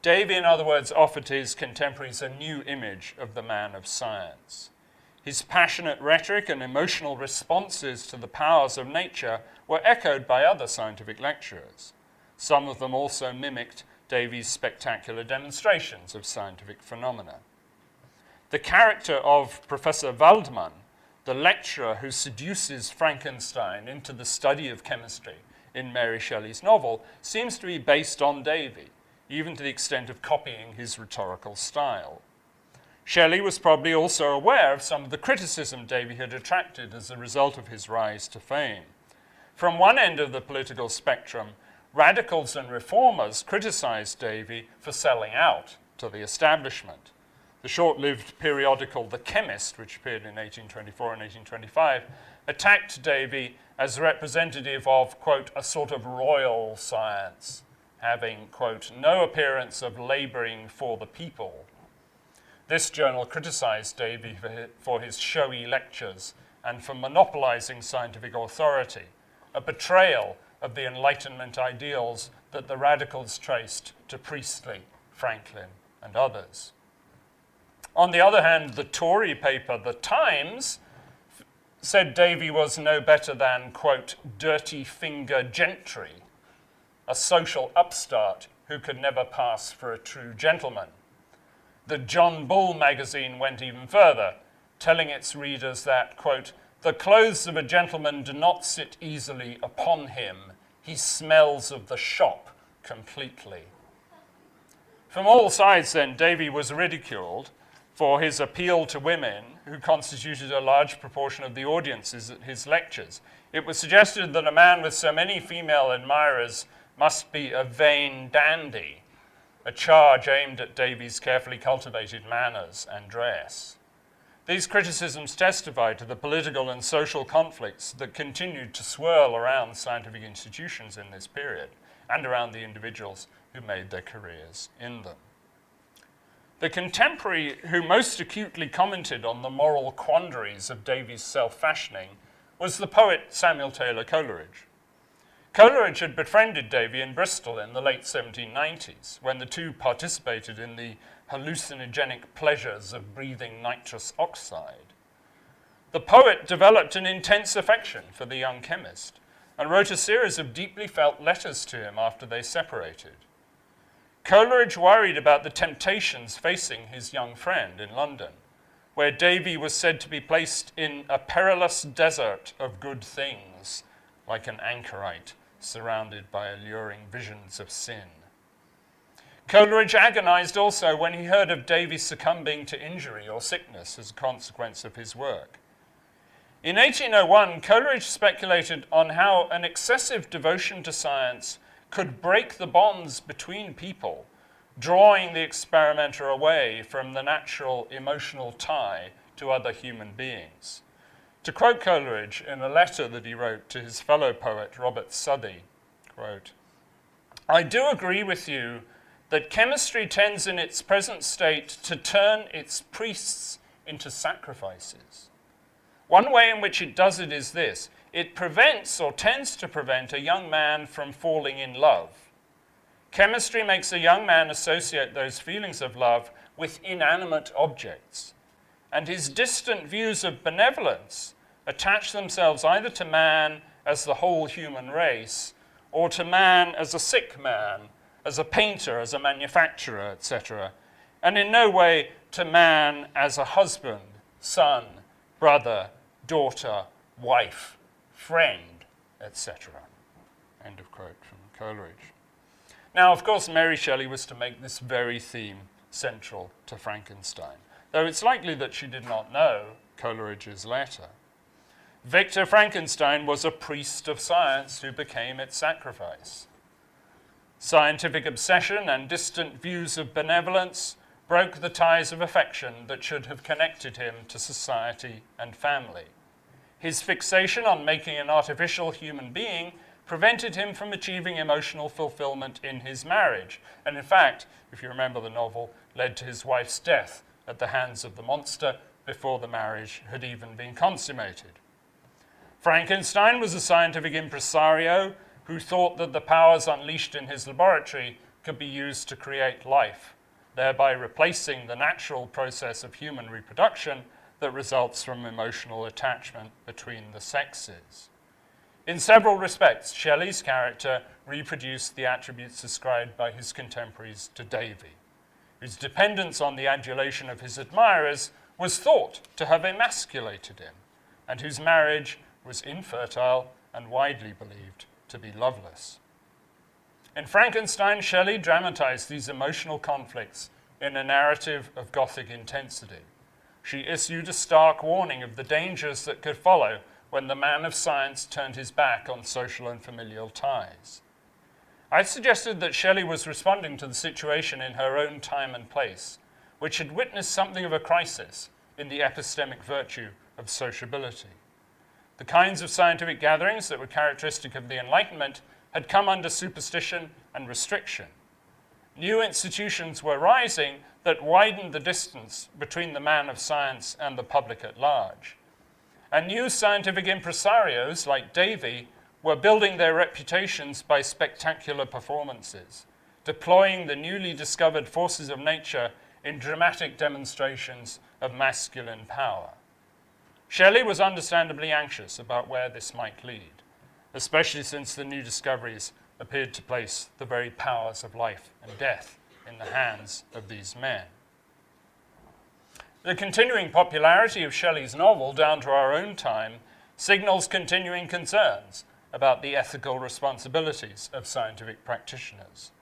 Davy, in other words, offered to his contemporaries a new image of the man of science. His passionate rhetoric and emotional responses to the powers of nature were echoed by other scientific lecturers. Some of them also mimicked Davy's spectacular demonstrations of scientific phenomena. The character of Professor Waldman, the lecturer who seduces Frankenstein into the study of chemistry in Mary Shelley's novel, seems to be based on Davy, even to the extent of copying his rhetorical style. Shelley was probably also aware of some of the criticism Davy had attracted as a result of his rise to fame. From one end of the political spectrum, radicals and reformers criticized Davy for selling out to the establishment. The short-lived periodical The Chemist, which appeared in 1824 and 1825, attacked Davy as representative of, quote, a sort of royal science, having, quote, no appearance of laboring for the people. This journal criticized Davy for his showy lectures and for monopolizing scientific authority, a betrayal of the Enlightenment ideals that the radicals traced to Priestley, Franklin, and others. On the other hand, the Tory paper, The Times, said Davy was no better than, quote, dirty finger gentry, a social upstart who could never pass for a true gentleman. The John Bull magazine went even further, telling its readers that, quote, the clothes of a gentleman do not sit easily upon him. He smells of the shop completely. From all sides, then, Davy was ridiculed for his appeal to women, who constituted a large proportion of the audiences at his lectures. It was suggested that a man with so many female admirers must be a vain dandy, a charge aimed at Davy's carefully cultivated manners and dress. These criticisms testify to the political and social conflicts that continued to swirl around scientific institutions in this period and around the individuals who made their careers in them. The contemporary who most acutely commented on the moral quandaries of Davy's self-fashioning was the poet Samuel Taylor Coleridge. Coleridge had befriended Davy in Bristol in the late 1790s, when the two participated in the hallucinogenic pleasures of breathing nitrous oxide. The poet developed an intense affection for the young chemist and wrote a series of deeply felt letters to him after they separated. Coleridge worried about the temptations facing his young friend in London, where Davy was said to be placed in a perilous desert of good things, like an anchorite surrounded by alluring visions of sin. Coleridge agonized also when he heard of Davy succumbing to injury or sickness as a consequence of his work. In 1801, Coleridge speculated on how an excessive devotion to science could break the bonds between people, drawing the experimenter away from the natural emotional tie to other human beings. To quote Coleridge in a letter that he wrote to his fellow poet, Robert Southey, quote, "I do agree with you that chemistry tends in its present state to turn its priests into sacrifices. One way in which it does it is this: it prevents or tends to prevent a young man from falling in love. Chemistry makes a young man associate those feelings of love with inanimate objects, and his distant views of benevolence attach themselves either to man as the whole human race, or to man as a sick man, as a painter, as a manufacturer, etc., and in no way to man as a husband, son, brother, daughter, wife, friend, etc." End of quote from Coleridge. Now, of course, Mary Shelley was to make this very theme central to Frankenstein, though it's likely that she did not know Coleridge's letter. Victor Frankenstein was a priest of science who became its sacrifice. Scientific obsession and distant views of benevolence broke the ties of affection that should have connected him to society and family. His fixation on making an artificial human being prevented him from achieving emotional fulfillment in his marriage, and in fact, if you remember the novel, led to his wife's death at the hands of the monster before the marriage had even been consummated. Frankenstein was a scientific impresario who thought that the powers unleashed in his laboratory could be used to create life, thereby replacing the natural process of human reproduction that results from emotional attachment between the sexes. In several respects, Shelley's character reproduced the attributes ascribed by his contemporaries to Davy, whose dependence on the adulation of his admirers was thought to have emasculated him, and whose marriage was infertile and widely believed to be loveless. In Frankenstein, Shelley dramatized these emotional conflicts in a narrative of Gothic intensity. She issued a stark warning of the dangers that could follow when the man of science turned his back on social and familial ties. I suggested that Shelley was responding to the situation in her own time and place, which had witnessed something of a crisis in the epistemic virtue of sociability. The kinds of scientific gatherings that were characteristic of the Enlightenment had come under superstition and restriction. New institutions were rising that widened the distance between the man of science and the public at large. And new scientific impresarios like Davy were building their reputations by spectacular performances, deploying the newly discovered forces of nature in dramatic demonstrations of masculine power. Shelley was understandably anxious about where this might lead, especially since the new discoveries appeared to place the very powers of life and death in the hands of these men. The continuing popularity of Shelley's novel down to our own time signals continuing concerns about the ethical responsibilities of scientific practitioners.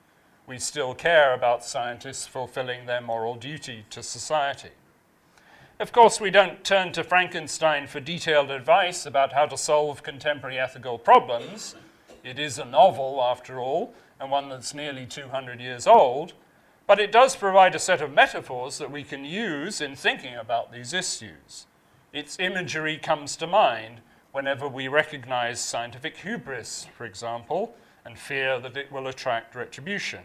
We still care about scientists fulfilling their moral duty to society. Of course, we don't turn to Frankenstein for detailed advice about how to solve contemporary ethical problems. It is a novel, after all, and one that's nearly 200 years old, but it does provide a set of metaphors that we can use in thinking about these issues. Its imagery comes to mind whenever we recognize scientific hubris, for example, and fear that it will attract retribution.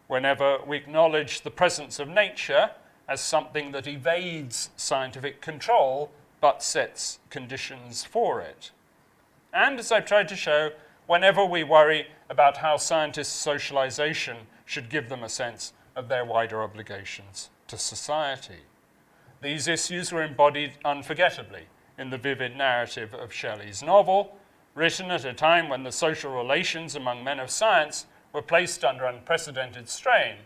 Whenever we acknowledge the presence of nature as something that evades scientific control but sets conditions for it. And as I've tried to show, whenever we worry about how scientists' socialization should give them a sense of their wider obligations to society. These issues were embodied unforgettably in the vivid narrative of Shelley's novel, written at a time when the social relations among men of science were placed under unprecedented strain,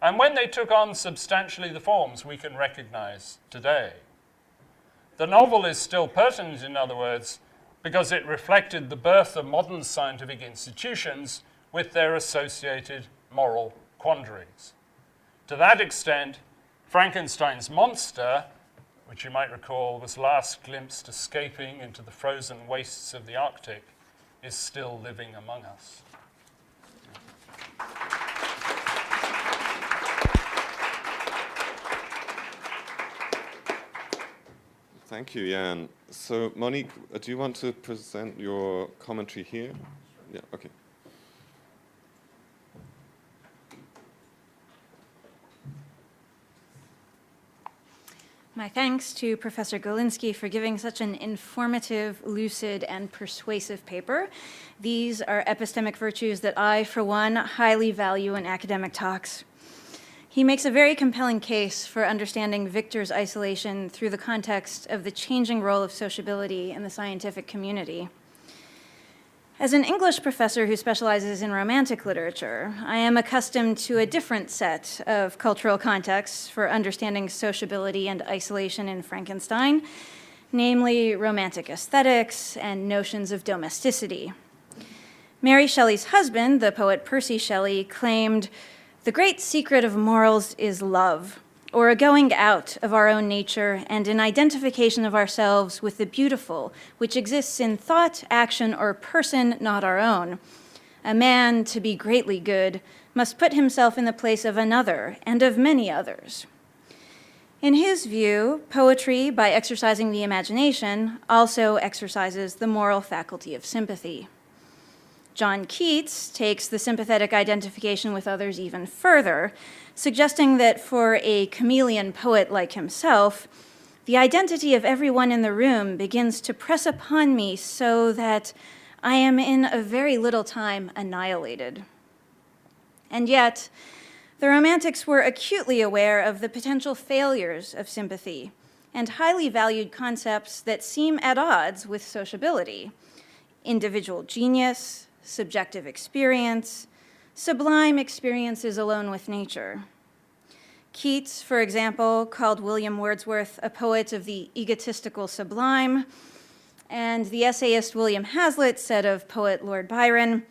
and when they took on substantially the forms we can recognize today. The novel is still pertinent, in other words, because it reflected the birth of modern scientific institutions with their associated moral quandaries. To that extent, Frankenstein's monster, which you might recall was last glimpsed escaping into the frozen wastes of the Arctic, is still living among us. Thank you, Jan. So, Monique, do you want to present your commentary here? Yeah, okay. My thanks to Professor Golinski for giving such an informative, lucid, and persuasive paper. These are epistemic virtues that I, for one, highly value in academic talks. He makes a very compelling case for understanding Victor's isolation through the context of the changing role of sociability in the scientific community. As an English professor who specializes in Romantic literature, I am accustomed to a different set of cultural contexts for understanding sociability and isolation in Frankenstein, namely Romantic aesthetics and notions of domesticity. Mary Shelley's husband, the poet Percy Shelley, claimed, "The great secret of morals is love, or a going out of our own nature and an identification of ourselves with the beautiful, which exists in thought, action, or person not our own. A man, to be greatly good, must put himself in the place of another and of many others." In his view, poetry, by exercising the imagination, also exercises the moral faculty of sympathy. John Keats takes the sympathetic identification with others even further, suggesting that for a chameleon poet like himself, the identity of everyone in the room begins to press upon me so that I am in a very little time annihilated. And yet, the Romantics were acutely aware of the potential failures of sympathy and highly valued concepts that seem at odds with sociability: individual genius, subjective experience, sublime experiences alone with nature. Keats, for example, called William Wordsworth a poet of the egotistical sublime, and the essayist William Hazlitt said of poet Lord Byron,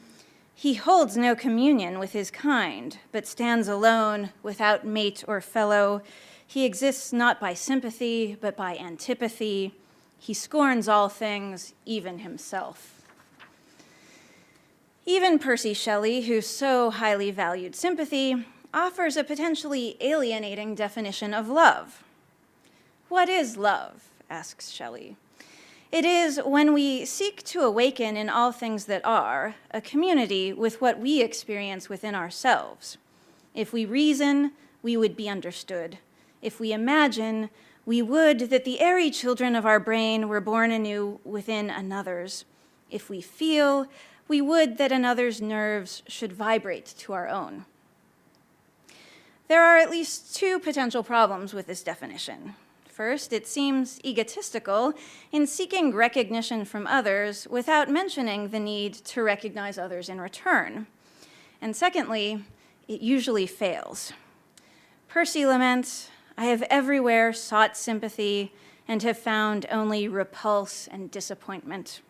"He holds no communion with his kind, but stands alone, without mate or fellow. He exists not by sympathy, but by antipathy. He scorns all things, even himself." Even Percy Shelley, who so highly valued sympathy, offers a potentially alienating definition of love. "What is love?" asks Shelley. "It is when we seek to awaken in all things that are a community with what we experience within ourselves. If we reason, we would be understood. If we imagine, we would that the airy children of our brain were born anew within another's. If we feel, we would that another's nerves should vibrate to our own." There are at least two potential problems with this definition. First, it seems egotistical in seeking recognition from others without mentioning the need to recognize others in return. And secondly, it usually fails. Percy laments, "I have everywhere sought sympathy and have found only repulse and disappointment."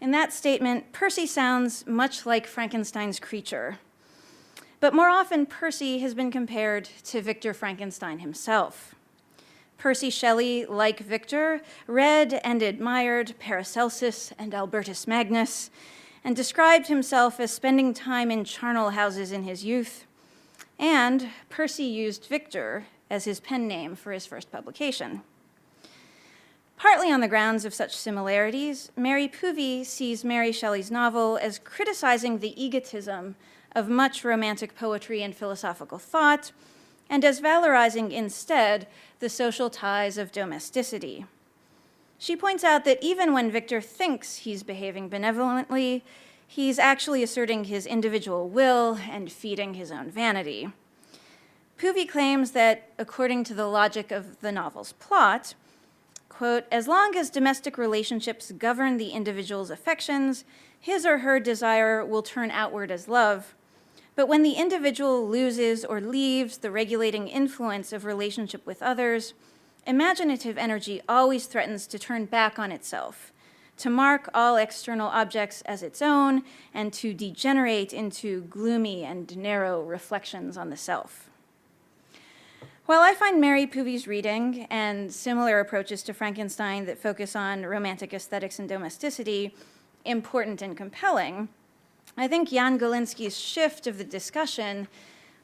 In that statement, Percy sounds much like Frankenstein's creature. But more often, Percy has been compared to Victor Frankenstein himself. Percy Shelley, like Victor, read and admired Paracelsus and Albertus Magnus, and described himself as spending time in charnel houses in his youth. And Percy used Victor as his pen name for his first publication. Partly on the grounds of such similarities, Mary Poovey sees Mary Shelley's novel as criticizing the egotism of much Romantic poetry and philosophical thought, and as valorizing instead the social ties of domesticity. She points out that even when Victor thinks he's behaving benevolently, he's actually asserting his individual will and feeding his own vanity. Puvi claims that, according to the logic of the novel's plot, quote, as long as domestic relationships govern the individual's affections, his or her desire will turn outward as love. But when the individual loses or leaves the regulating influence of relationship with others, imaginative energy always threatens to turn back on itself, to mark all external objects as its own, and to degenerate into gloomy and narrow reflections on the self. While I find Mary Puvi's reading and similar approaches to Frankenstein that focus on romantic aesthetics and domesticity important and compelling, I think Jan Golinski's shift of the discussion,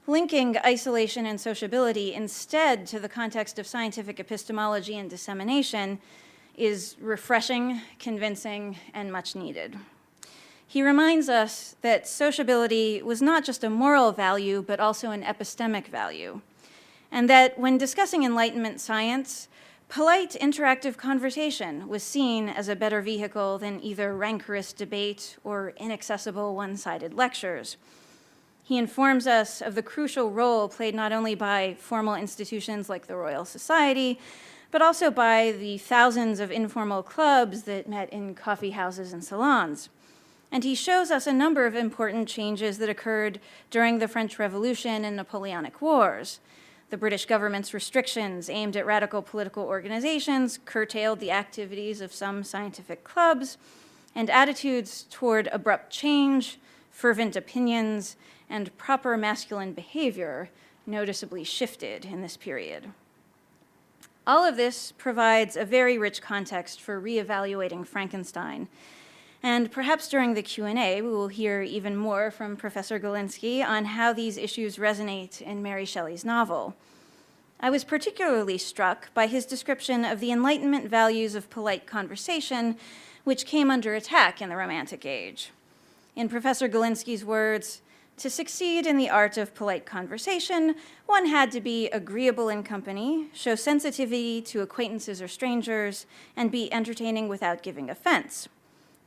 linking isolation and sociability instead to the context of scientific epistemology and dissemination, is refreshing, convincing, and much needed. He reminds us that sociability was not just a moral value, but also an epistemic value, and that when discussing Enlightenment science, polite interactive conversation was seen as a better vehicle than either rancorous debate or inaccessible one-sided lectures. He informs us of the crucial role played not only by formal institutions like the Royal Society, but also by the thousands of informal clubs that met in coffeehouses and salons. And he shows us a number of important changes that occurred during the French Revolution and Napoleonic Wars. The British government's restrictions aimed at radical political organizations curtailed the activities of some scientific clubs, and attitudes toward abrupt change, fervent opinions, and proper masculine behavior noticeably shifted in this period. All of this provides a very rich context for reevaluating Frankenstein. And perhaps during the Q&A, we will hear even more from Professor Golinski on how these issues resonate in Mary Shelley's novel. I was particularly struck by his description of the Enlightenment values of polite conversation, which came under attack in the Romantic Age. In Professor Golinski's words, to succeed in the art of polite conversation, one had to be agreeable in company, show sensitivity to acquaintances or strangers, and be entertaining without giving offense.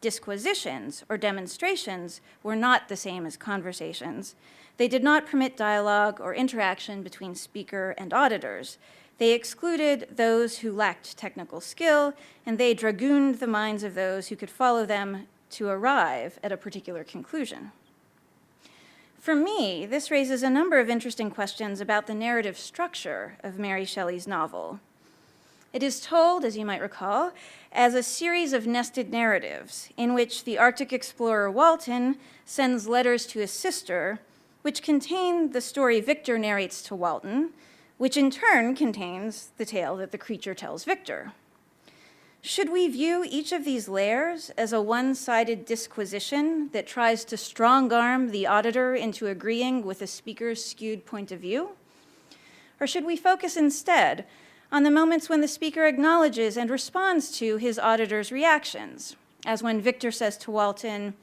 Disquisitions, or demonstrations, were not the same as conversations. They did not permit dialogue or interaction between speaker and auditors. They excluded those who lacked technical skill, and they dragooned the minds of those who could follow them to arrive at a particular conclusion. For me, this raises a number of interesting questions about the narrative structure of Mary Shelley's novel. It is told, as you might recall, as a series of nested narratives in which the Arctic explorer Walton sends letters to his sister, which contain the story Victor narrates to Walton, which in turn contains the tale that the creature tells Victor. Should we view each of these layers as a one-sided disquisition that tries to strong-arm the auditor into agreeing with the speaker's skewed point of view? Or should we focus instead on the moments when the speaker acknowledges and responds to his auditor's reactions, as when Victor says to Walton,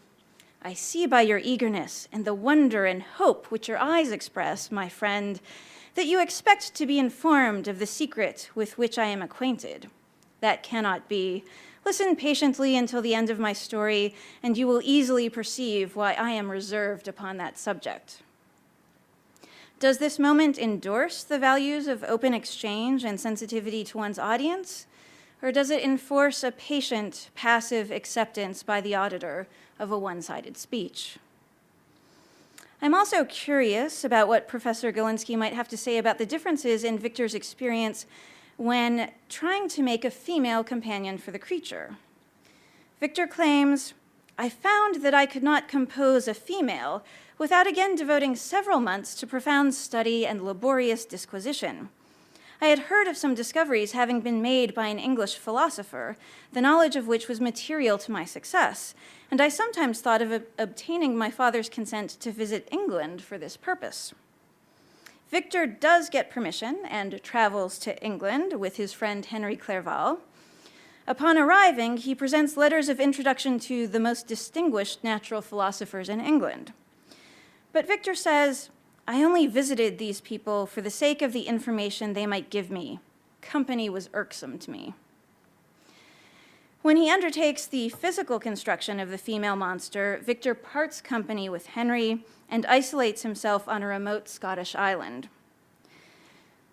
I see by your eagerness and the wonder and hope which your eyes express, my friend, that you expect to be informed of the secret with which I am acquainted. That cannot be. Listen patiently until the end of my story, and you will easily perceive why I am reserved upon that subject. Does this moment endorse the values of open exchange and sensitivity to one's audience? Or does it enforce a patient, passive acceptance by the auditor of a one-sided speech? I'm also curious about what Professor Golinski might have to say about the differences in Victor's experience when trying to make a female companion for the creature. Victor claims, I found that I could not compose a female without again devoting several months to profound study and laborious disquisition. I had heard of some discoveries having been made by an English philosopher, the knowledge of which was material to my success, and I sometimes thought of obtaining my father's consent to visit England for this purpose. Victor does get permission and travels to England with his friend Henry Clerval. Upon arriving, he presents letters of introduction to the most distinguished natural philosophers in England. But Victor says, I only visited these people for the sake of the information they might give me. Company was irksome to me. When he undertakes the physical construction of the female monster, Victor parts company with Henry and isolates himself on a remote Scottish island.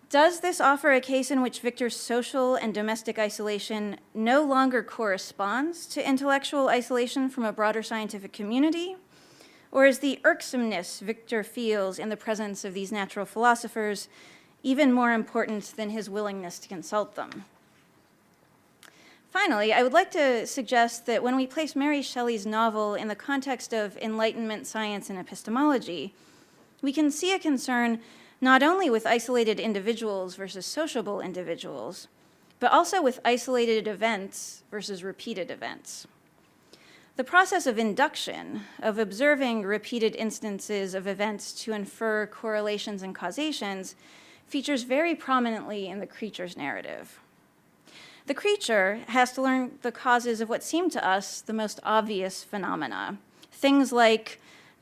Does this offer a case in which Victor's social and domestic isolation no longer corresponds to intellectual isolation from a broader scientific community? Or is the irksomeness Victor feels in the presence of these natural philosophers even more important than his willingness to consult them? Finally, I would like to suggest that when we place Mary Shelley's novel in the context of Enlightenment science and epistemology, we can see a concern not only with isolated individuals versus sociable individuals, but also with isolated events versus repeated events. The process of induction, of observing repeated instances of events to infer correlations and causations, features very prominently in the creature's narrative. The creature has to learn the causes of what seem to us the most obvious phenomena. Things like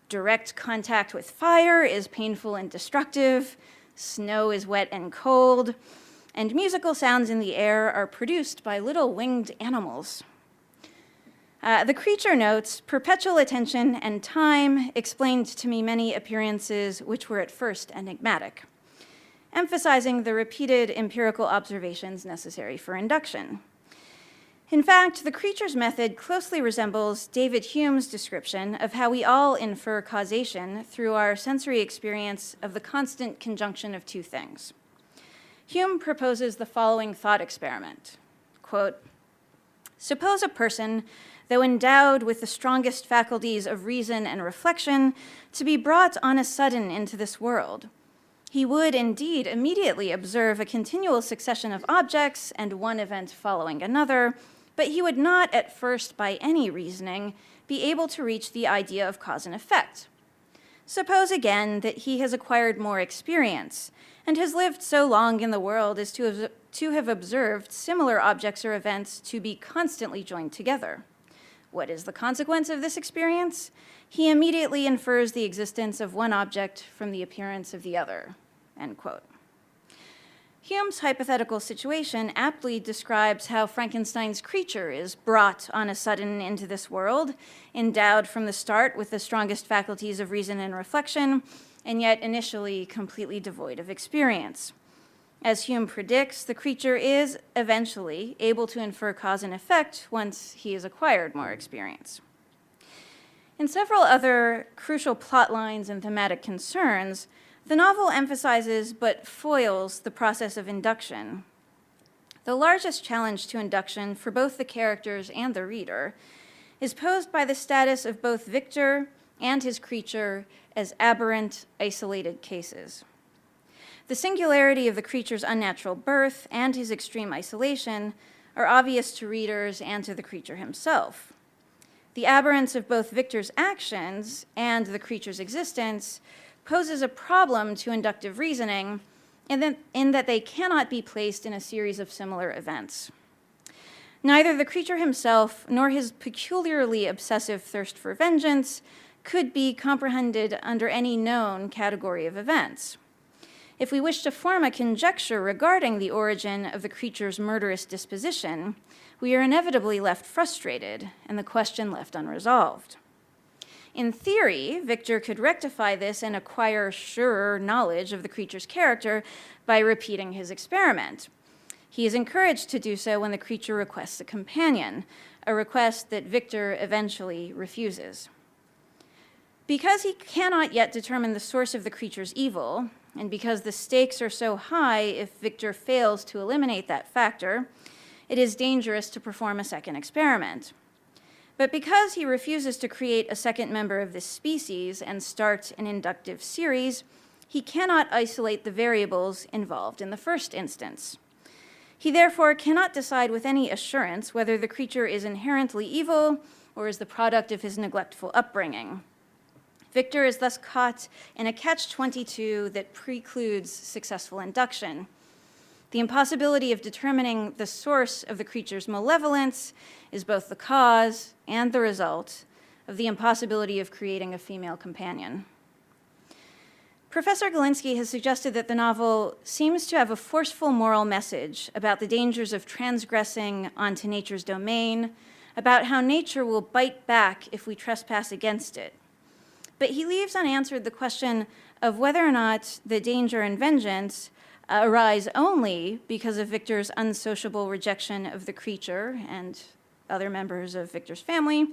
direct contact with fire is painful and destructive, snow is wet and cold, and musical sounds in the air are produced by little winged animals. The creature notes, perpetual attention and time explained to me many appearances which were at first enigmatic, emphasizing the repeated empirical observations necessary for induction. In fact, the creature's method closely resembles David Hume's description of how we all infer causation through our sensory experience of the constant conjunction of two things. Hume proposes the following thought experiment, quote, "Suppose a person, though endowed with the strongest faculties of reason and reflection, to be brought on a sudden into this world. He would indeed immediately observe a continual succession of objects and one event following another, but he would not at first, by any reasoning, be able to reach the idea of cause and effect. Suppose again that he has acquired more experience and has lived so long in the world as to have observed similar objects or events to be constantly joined together. What is the consequence of this experience? He immediately infers the existence of one object from the appearance of the other," end quote. Hume's hypothetical situation aptly describes how Frankenstein's creature is brought on a sudden into this world, endowed from the start with the strongest faculties of reason and reflection, and yet initially completely devoid of experience. As Hume predicts, the creature is eventually able to infer cause and effect once he has acquired more experience. In several other crucial plot lines and thematic concerns, the novel emphasizes but foils the process of induction. The largest challenge to induction for both the characters and the reader is posed by the status of both Victor and his creature as aberrant, isolated cases. The singularity of the creature's unnatural birth and his extreme isolation are obvious to readers and to the creature himself. The aberrance of both Victor's actions and the creature's existence poses a problem to inductive reasoning in that they cannot be placed in a series of similar events. Neither the creature himself nor his peculiarly obsessive thirst for vengeance could be comprehended under any known category of events. If we wish to form a conjecture regarding the origin of the creature's murderous disposition, we are inevitably left frustrated and the question left unresolved. In theory, Victor could rectify this and acquire surer knowledge of the creature's character by repeating his experiment. He is encouraged to do so when the creature requests a companion, a request that Victor eventually refuses. Because he cannot yet determine the source of the creature's evil, and because the stakes are so high if Victor fails to eliminate that factor, it is dangerous to perform a second experiment. But because he refuses to create a second member of this species and start an inductive series, he cannot isolate the variables involved in the first instance. He therefore cannot decide with any assurance whether the creature is inherently evil or is the product of his neglectful upbringing. Victor is thus caught in a catch-22 that precludes successful induction. The impossibility of determining the source of the creature's malevolence is both the cause and the result of the impossibility of creating a female companion. Professor Golinski has suggested that the novel seems to have a forceful moral message about the dangers of transgressing onto nature's domain, about how nature will bite back if we trespass against it. But he leaves unanswered the question of whether or not the danger and vengeance arise only because of Victor's unsociable rejection of the creature and other members of Victor's family,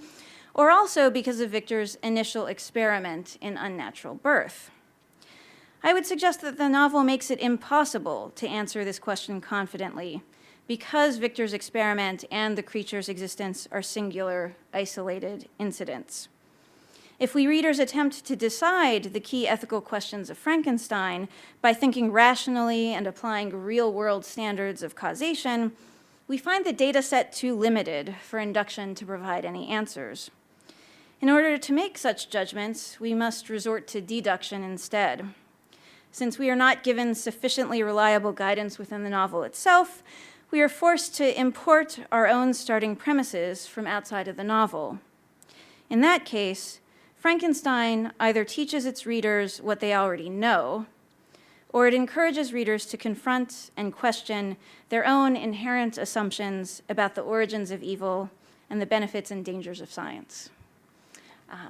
or also because of Victor's initial experiment in unnatural birth. I would suggest that the novel makes it impossible to answer this question confidently, because Victor's experiment and the creature's existence are singular, isolated incidents. If we readers attempt to decide the key ethical questions of Frankenstein by thinking rationally and applying real-world standards of causation, we find the data set too limited for induction to provide any answers. In order to make such judgments, we must resort to deduction instead. Since we are not given sufficiently reliable guidance within the novel itself, we are forced to import our own starting premises from outside of the novel. In that case, Frankenstein either teaches its readers what they already know, or it encourages readers to confront and question their own inherent assumptions about the origins of evil and the benefits and dangers of science.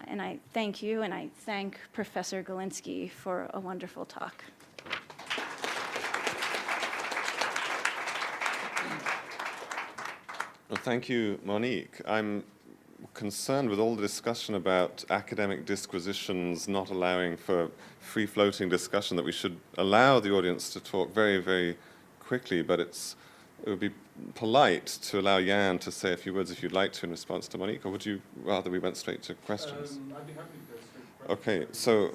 And I thank you, and I thank Professor Golinski for a wonderful talk. Well, thank you, Monique. I'm concerned with all the discussion about academic disquisitions not allowing for free-floating discussion, that we should allow the audience to talk very, very quickly, but it would be polite to allow Jan to say a few words if you'd like to in response to Monique, or would you rather we went straight to questions? I'd be happy to go straight to questions. Okay, so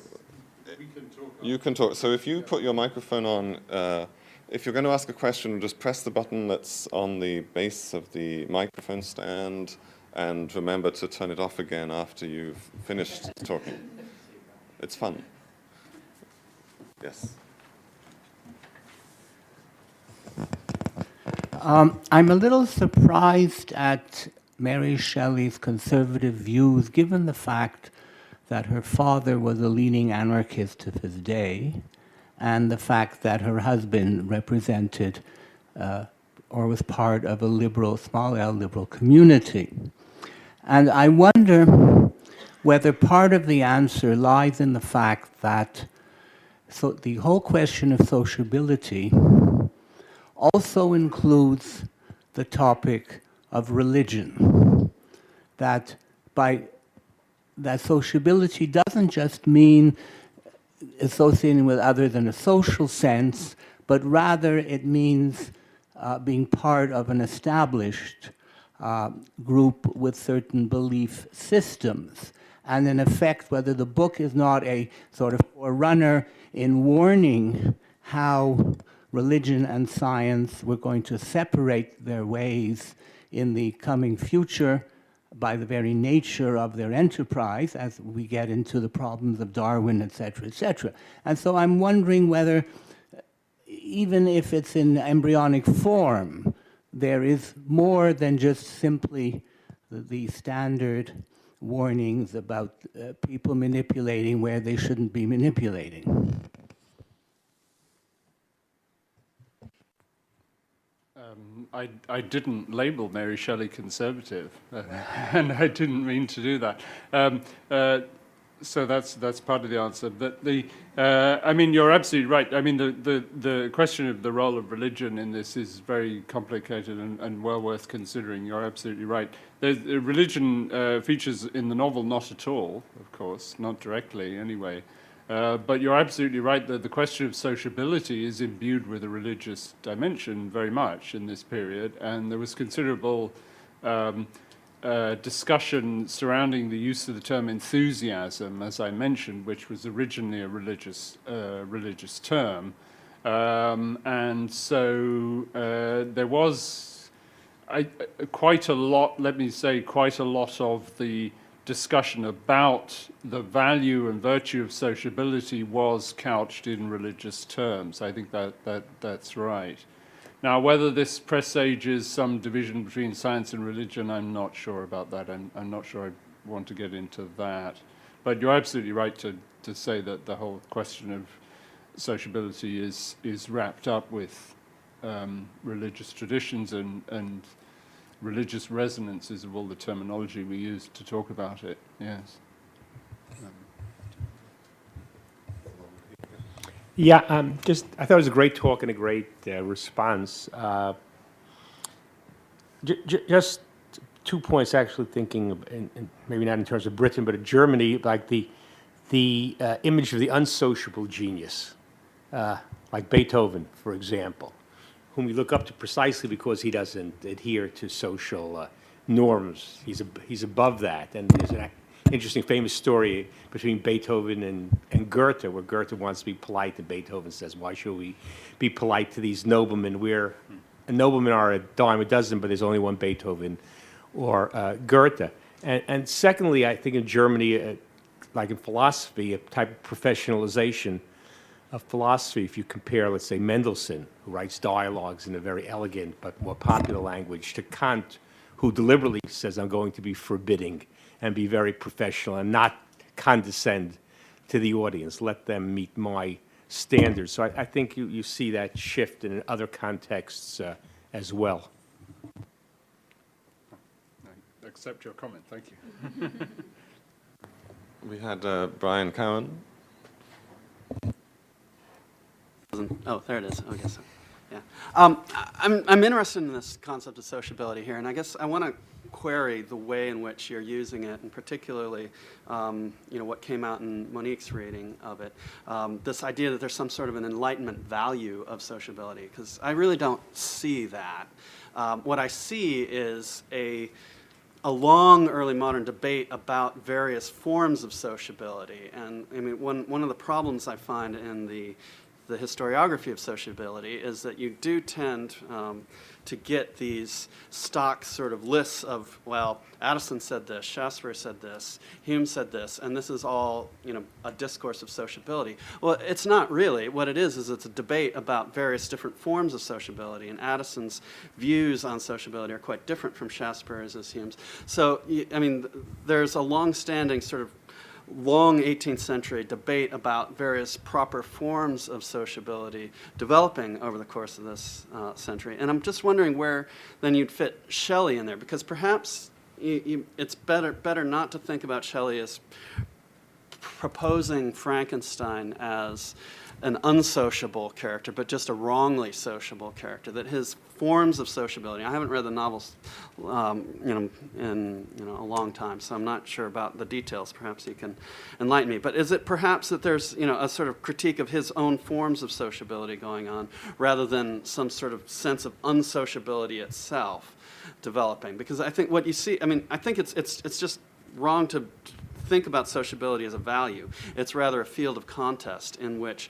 We can talk. you can talk. So if you put your microphone on, if you're going to ask a question, just press the button that's on the base of the microphone stand, and remember to turn it off again after you've finished talking. It's fun. Yes. I'm a little surprised at Mary Shelley's conservative views, given the fact that her father was a leading anarchist of his day, and the fact that her husband represented or was part of a liberal, small L liberal community. And I wonder whether part of the answer lies in the fact that the whole question of sociability also includes the topic of religion. That sociability doesn't just mean associating with others in a social sense, but rather it means being part of an established group with certain belief systems. And in effect, whether the book is not a sort of forerunner in warning how religion and science were going to separate their ways in the coming future by the very nature of their enterprise as we get into the problems of Darwin, et cetera, et cetera. And so I'm wondering whether, even if it's in embryonic form, there is more than just simply the standard warnings about people manipulating where they shouldn't be manipulating. I didn't label Mary Shelley conservative, and I didn't mean to do that. So that's part of the answer. But I mean, you're absolutely right. I mean, the question of the role of religion in this is very complicated and well worth considering. You're absolutely right. Religion features in the novel not at all, of course, not directly anyway. But you're absolutely right that the question of sociability is imbued with a religious dimension very much in this period, and there was considerable discussion surrounding the use of the term enthusiasm, as I mentioned, which was originally a religious term. And so there was quite a lot, let me say, quite a lot of the discussion about the value and virtue of sociability was couched in religious terms. I think that's right. Now, whether this presages some division between science and religion, I'm not sure about that. I'm not sure I want to get into that. But you're absolutely right to say that the whole question of sociability is wrapped up with religious traditions and religious resonances of all the terminology we use to talk about it. Yes. Yeah, I thought it was a great talk and a great response. Just 2 points, actually thinking, in maybe not in terms of Britain, but of Germany, like the image of the unsociable genius, like Beethoven, for example, whom we look up to precisely because he doesn't adhere to social norms. He's above that. And there's an interesting famous story between Beethoven and Goethe, where Goethe wants to be polite, and Beethoven says, why should we be polite to these noblemen? Noblemen are a dime a dozen, but there's only one Beethoven or Goethe. And secondly, I think in Germany, like in philosophy, a type of professionalization of philosophy, if you compare, let's say, Mendelssohn, who writes dialogues in a very elegant but more popular language, to Kant, who deliberately says, I'm going to be forbidding and be very professional and not condescend to the audience, let them meet my standards. So I think you see that shift in other contexts as well. I accept your comment, thank you. We had Brian Cowan. Oh, there it is. Oh, yes. Yeah. I'm interested in this concept of sociability here, and I guess I want to query the way in which you're using it, and particularly, what came out in Monique's reading of it. This idea that there's some sort of an Enlightenment value of sociability, because I really don't see that. What I see is a long early modern debate about various forms of sociability, and I mean one of the problems I find in the historiography of sociability is that you do tend to get these stock sort of lists of, well, Addison said this, Shakespeare said this, Hume said this, and this is all, a discourse of sociability. Well, it's not really. What it is it's a debate about various different forms of sociability, and Addison's views on sociability are quite different from Shakespeare's as Hume's. So, I mean, there's a long-standing sort of long 18th century debate about various proper forms of sociability developing over the course of this century. And I'm just wondering where then you'd fit Shelley in there, because perhaps it's better not to think about Shelley as proposing Frankenstein as an unsociable character, but just a wrongly sociable character, that his forms of sociability, I haven't read the novels in a long time, so I'm not sure about the details. Perhaps you can enlighten me. But is it perhaps that there's a sort of critique of his own forms of sociability going on, rather than some sort of sense of unsociability itself developing? Because I think what you see, I think it's just wrong to think about sociability as a value. It's rather a field of contest in which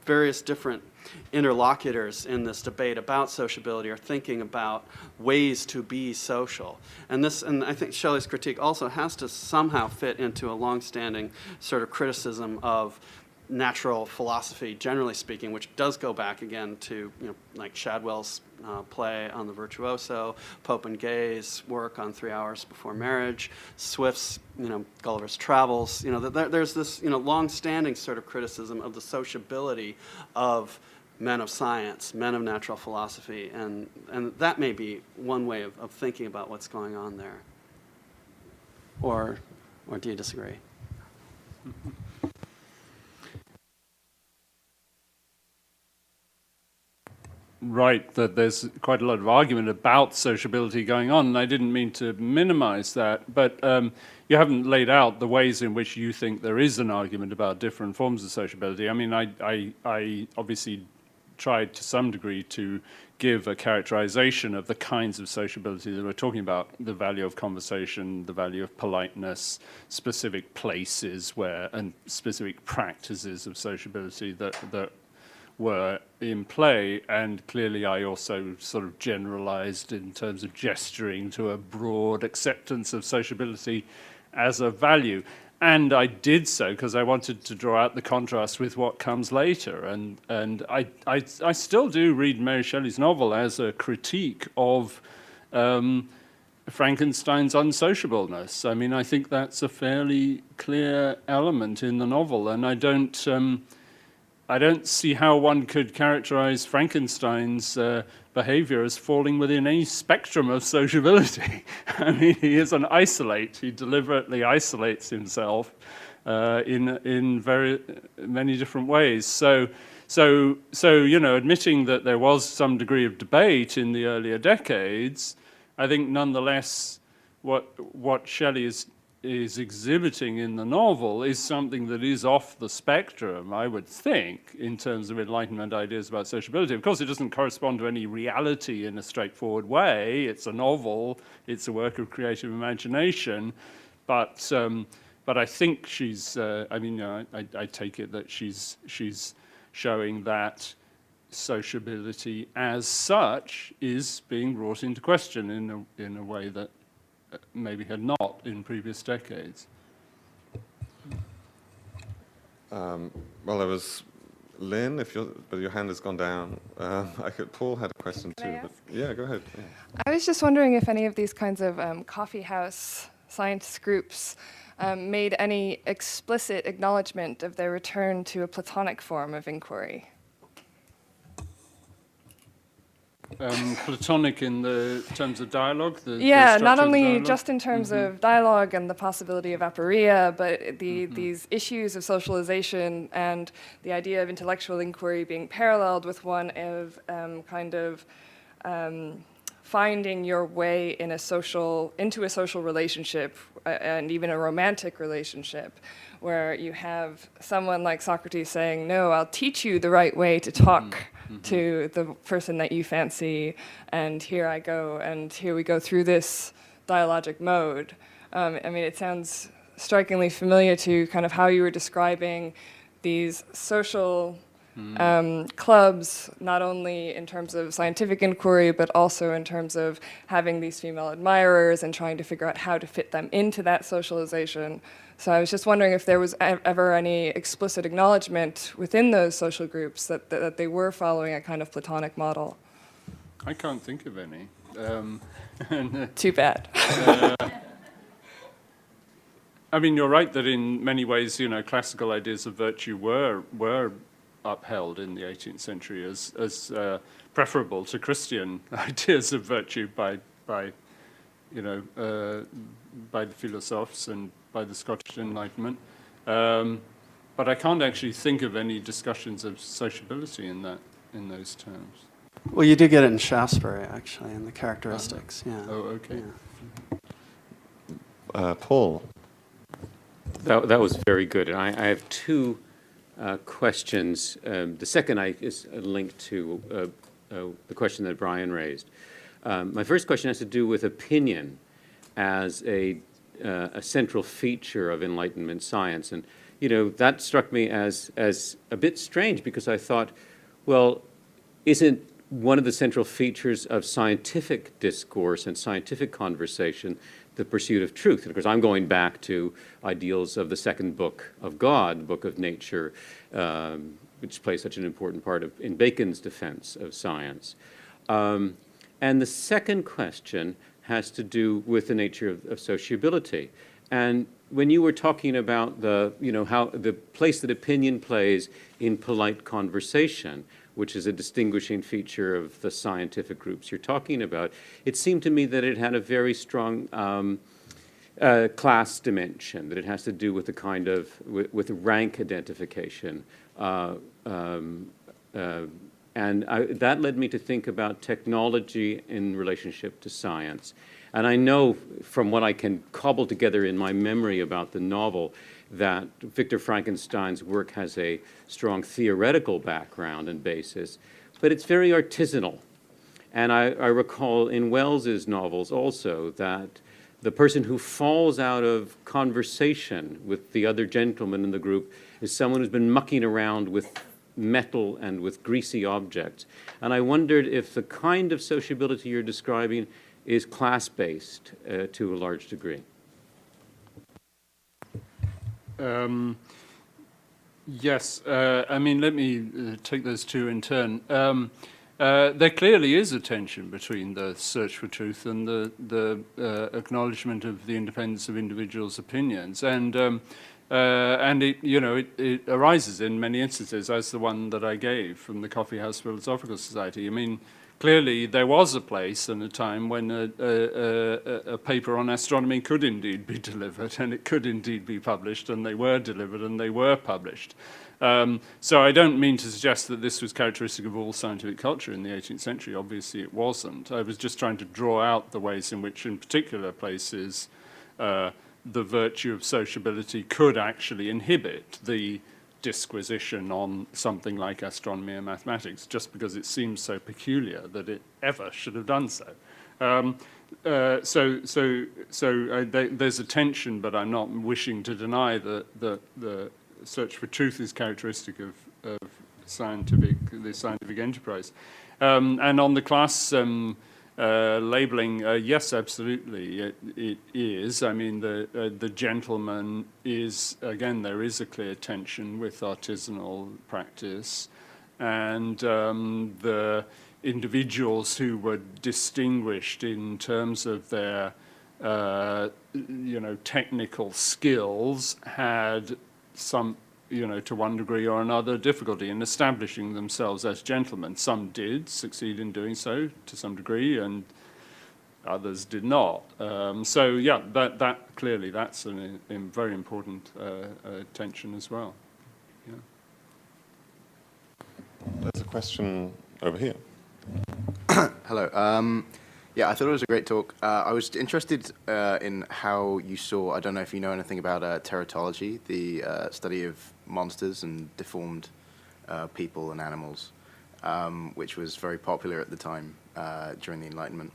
various different interlocutors in this debate about sociability are thinking about ways to be social. And I think Shelley's critique also has to somehow fit into a long-standing sort of criticism of natural philosophy, generally speaking, which does go back again to like Shadwell's play on the Virtuoso, Pope and Gay's work on 3 Hours Before Marriage, Swift's Gulliver's Travels. There's this long-standing sort of criticism of the sociability of men of science, men of natural philosophy, and that may be one way of thinking about what's going on there. Or do you disagree? Right, that there's quite a lot of argument about sociability going on, and I didn't mean to minimize that, but you haven't laid out the ways in which you think there is an argument about different forms of sociability. I mean, I obviously tried to some degree to give a characterization of the kinds of sociability that we're talking about, the value of conversation, the value of politeness, specific places and specific practices of sociability that were in play, and clearly I also sort of generalized in terms of gesturing to a broad acceptance of sociability as a value. And I did so because I wanted to draw out the contrast with what comes later. And I still do read Mary Shelley's novel as a critique of Frankenstein's unsociableness. I mean, I think that's a fairly clear element in the novel, and I don't I don't see how one could characterize Frankenstein's behavior as falling within any spectrum of sociability. I mean, he is an isolate. He deliberately isolates himself in very many different ways. So, you know, admitting that there was some degree of debate in the earlier decades, I think nonetheless what Shelley is exhibiting in the novel is something that is off the spectrum, I would think, in terms of Enlightenment ideas about sociability. Of course, it doesn't correspond to any reality in a straightforward way. It's a novel. It's a work of creative imagination. But I think she's, I mean, I take it that she's showing that sociability as such is being brought into question in a way that maybe had not in previous decades. Well, there was Lynn, but your hand has gone down. Paul had a question too. But yeah, go ahead. Yeah. I was just wondering if any of these kinds of coffeehouse science groups made any explicit acknowledgement of their return to a Platonic form of inquiry. Platonic in the terms of dialogue? Yeah, not only just in terms of dialogue and the possibility of aporia, but these issues of socialization and the idea of intellectual inquiry being paralleled with one of finding your way into a social relationship and even a romantic relationship, where you have someone like Socrates saying, no, I'll teach you the right way to talk to the person that you fancy, and here I go, and here we go through this dialogic mode. I mean, it sounds strikingly familiar to kind of how you were describing these social clubs, not only in terms of scientific inquiry, but also in terms of having these female admirers and trying to figure out how to fit them into that socialization. So I was just wondering if there was ever any explicit acknowledgement within those social groups that they were following a kind of Platonic model. I can't think of any. Too bad. I mean, you're right that in many ways, you know, classical ideas of virtue were upheld in the 18th century as preferable to Christian ideas of virtue by the philosophers and by the Scottish Enlightenment. But I can't actually think of any discussions of sociability in those terms. Well, you do get it in Shaftesbury, actually, in the characteristics. Yeah. Oh, okay. Yeah. Paul. That was very good. And I have two questions. The second is linked to the question that Brian raised. My first question has to do with opinion as a central feature of Enlightenment science. And, you know, that struck me as a bit strange, because I thought, well, isn't one of the central features of scientific discourse and scientific conversation the pursuit of truth? Because I'm going back to ideals of the second book of God, book of nature, which plays such an important part in Bacon's defense of science. And the second question has to do with the nature of sociability. And when you were talking about how the place that opinion plays in polite conversation, which is a distinguishing feature of the scientific groups you're talking about, it seemed to me that it had a very strong class dimension, that it has to do with the kind of, with rank identification. And that led me to think about technology in relationship to science. And I know from what I can cobble together in my memory about the novel that Victor Frankenstein's work has a strong theoretical background and basis, but it's very artisanal. And I recall in Wells's novels also that the person who falls out of conversation with the other gentlemen in the group is someone who's been mucking around with metal and with greasy objects. And I wondered if the kind of sociability you're describing is class-based to a large degree. Yes, I mean, let me take those two in turn. There clearly is a tension between the search for truth and the acknowledgement of the independence of individuals' opinions. And And it arises in many instances, as the one that I gave from the Coffeehouse Philosophical Society. I mean, clearly there was a place and a time when a paper on astronomy could indeed be delivered, and it could indeed be published, and they were delivered and they were published. So I don't mean to suggest that this was characteristic of all scientific culture in the 18th century. Obviously it wasn't. I was just trying to draw out the ways in which, in particular places, the virtue of sociability could actually inhibit the disquisition on something like astronomy and mathematics, just because it seems so peculiar that it ever should have done so. There's a tension, but I'm not wishing to deny that the search for truth is characteristic of the scientific enterprise. And on the class labeling, yes, absolutely, it is. I mean, the gentleman is, again, there is a clear tension with artisanal practice, and the individuals who were distinguished in terms of their, technical skills had some, to one degree or another, difficulty in establishing themselves as gentlemen. Some did succeed in doing so to some degree, and others did not. So yeah, that clearly that's a very important tension as well. Yeah. There's a question over here. Hello. Yeah, I thought it was a great talk. I was interested in how you saw, I don't know if you know anything about teratology, the study of monsters and deformed people and animals, which was very popular at the time during the Enlightenment.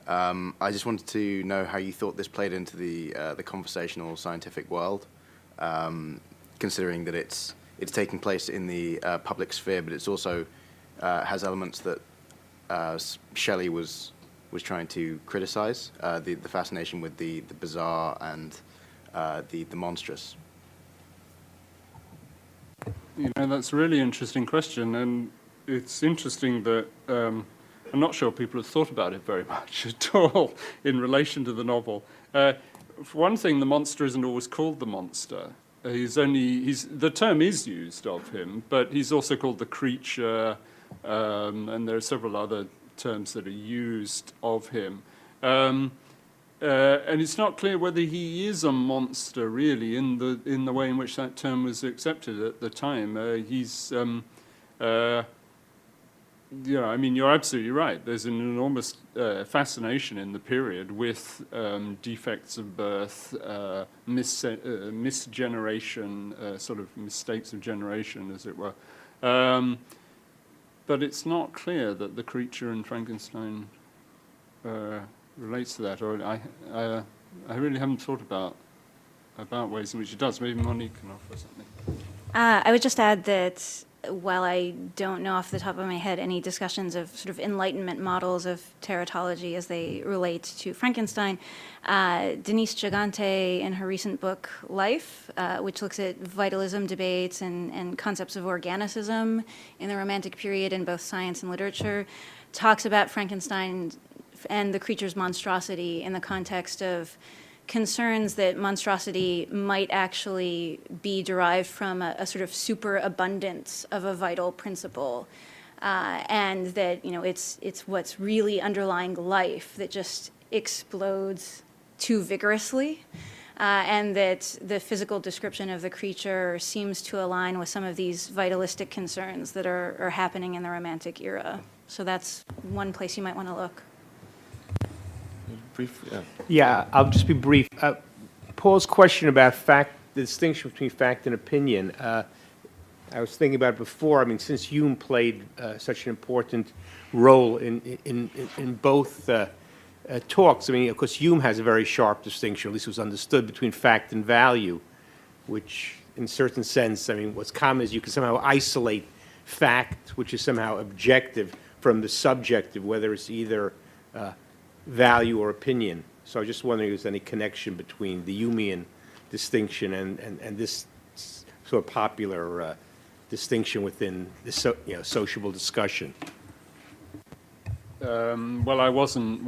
I just wanted to know how you thought this played into the conversational scientific world, considering that it's taking place in the public sphere, but it's also has elements that Shelley was trying to criticize, the fascination with the bizarre and the monstrous. That's a really interesting question, and it's interesting that I'm not sure people have thought about it very much at all in relation to the novel. For one thing, the monster isn't always called the monster. The term is used of him, but he's also called the creature, and there are several other terms that are used of him. And it's not clear whether he is a monster, really, in the way in which that term was accepted at the time. You're absolutely right. There's an enormous fascination in the period with defects of birth, misgeneration, sort of mistakes of generation, as it were. But it's not clear that the creature in Frankenstein relates to that, or I really haven't thought about ways in which it does. Maybe Monique can offer something. I would just add that while I don't know off the top of my head any discussions of sort of Enlightenment models of teratology as they relate to Frankenstein, Denise Gigante, in her recent book, Life, which looks at vitalism debates and concepts of organicism in the Romantic period in both science and literature, talks about Frankenstein and the creature's monstrosity in the context of concerns that monstrosity might actually be derived from a sort of superabundance of a vital principle, and that it's what's really underlying life that just explodes too vigorously, and that the physical description of the creature seems to align with some of these vitalistic concerns that are happening in the Romantic era. So that's one place you might want to look. Brief, yeah. Yeah, I'll just be brief. Paul's question about the distinction between fact and opinion, I was thinking about it before. I mean, since Hume played such an important role in both talks, I mean, of course, Hume has a very sharp distinction, at least it was understood, between fact and value, which in a certain sense, I mean, what's common is you can somehow isolate fact, which is somehow objective, from the subjective, whether it's either value or opinion. So I was just wondering if there's any connection between the Humean distinction and this sort of popular distinction within the sociable discussion. Well, I wasn't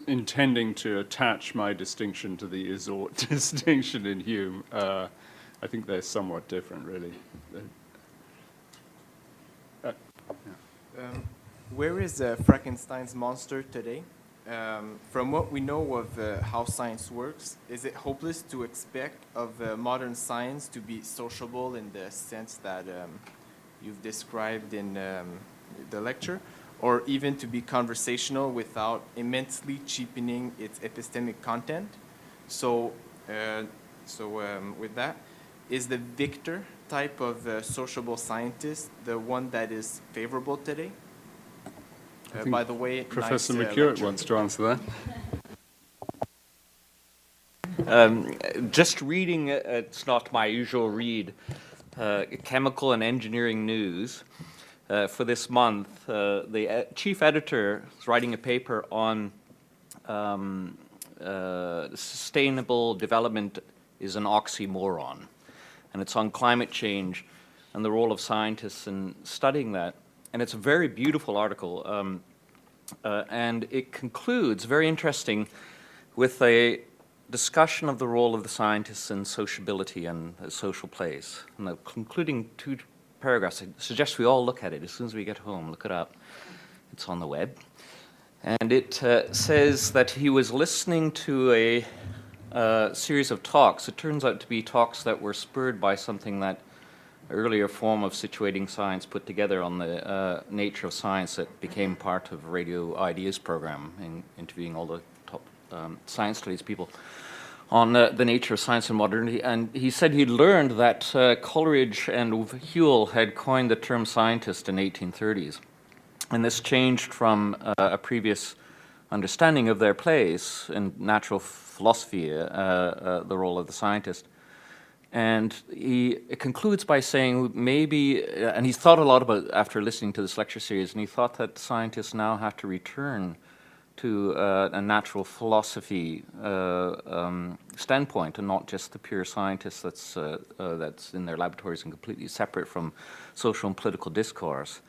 intending to attach my distinction to the is-ought distinction in Hume. I think they're somewhat different, really. Where is Frankenstein's monster today? From what we know of how science works, is it hopeless to expect of modern science to be sociable in the sense that you've described in the lecture, or even to be conversational without immensely cheapening its epistemic content? So, with that, is the victor type of sociable scientist the one that is favorable today? By the way, Professor nice, McGill lecture. wants to answer that. Just reading, it's not my usual read, chemical and engineering news for this month. The chief editor is writing a paper on sustainable development is an oxymoron, and it's on climate change and the role of scientists in studying that. And it's a very beautiful article, and it concludes, very interesting, with a discussion of the role of the scientists in sociability and a social place. And the concluding 2 paragraphs, I suggest we all look at it as soon as we get home, look it up. It's on the web. And it says that he was listening to a series of talks. It turns out to be talks that were spurred by something that earlier form of situating science put together on the nature of science that became part of Radio Ideas program, interviewing all the top science studies people on the nature of science and modernity. And he said he'd learned that Coleridge and Whewell had coined the term scientist in 1830s. And this changed from a previous understanding of their place in natural philosophy, the role of the scientist. And he concludes by saying maybe, and he's thought a lot about it after listening to this lecture series, and he thought that scientists now have to return to a natural philosophy standpoint, and not just the pure scientist that's in their laboratories and completely separate from social and political discourse.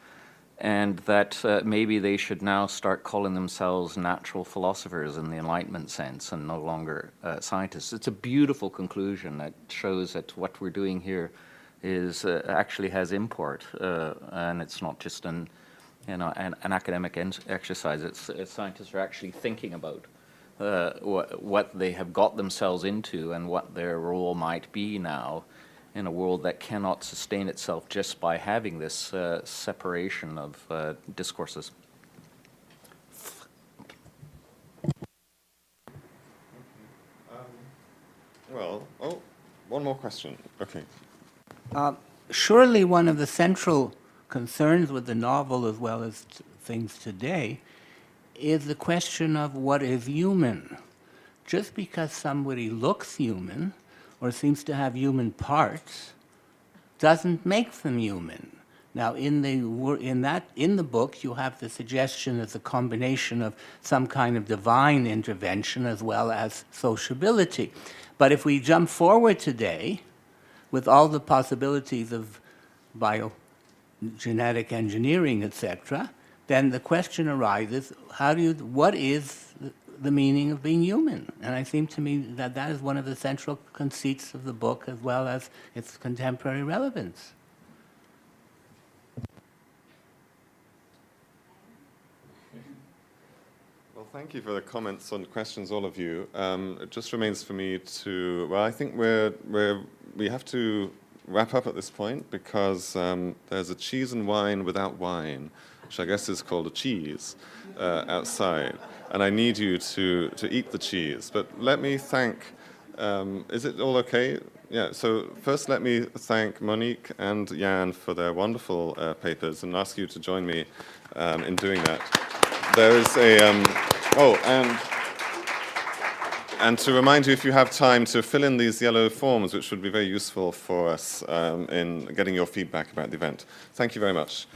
And that maybe they should now start calling themselves natural philosophers in the Enlightenment sense and no longer scientists. It's a beautiful conclusion that shows that what we're doing here is actually has import, and it's not just an academic exercise. It's scientists are actually thinking about what they have got themselves into and what their role might be now in a world that cannot sustain itself just by having this separation of discourses. One more question. Okay. Surely one of the central concerns with the novel, as well as things today, is the question of what is human. Just because somebody looks human or seems to have human parts doesn't make them human. Now, in the book, you have the suggestion as a combination of some kind of divine intervention as well as sociability. But if we jump forward today, with all the possibilities of biogenetic engineering, etc., then the question arises: what is the meaning of being human? And it seems to me that that is one of the central conceits of the book, as well as its contemporary relevance. Well, thank you for the comments and questions, all of you. It just remains for me to, well, I think we have to wrap up at this point, because there's a cheese and wine without wine, which I guess is called a cheese, outside. And I need you to eat the cheese. But let me thank, is it all okay? Yeah, so first let me thank Monique and Jan for their wonderful papers, and ask you to join me in doing that. There is a, and to remind you, if you have time, to fill in these yellow forms, which would be very useful for us in getting your feedback about the event. Thank you very much.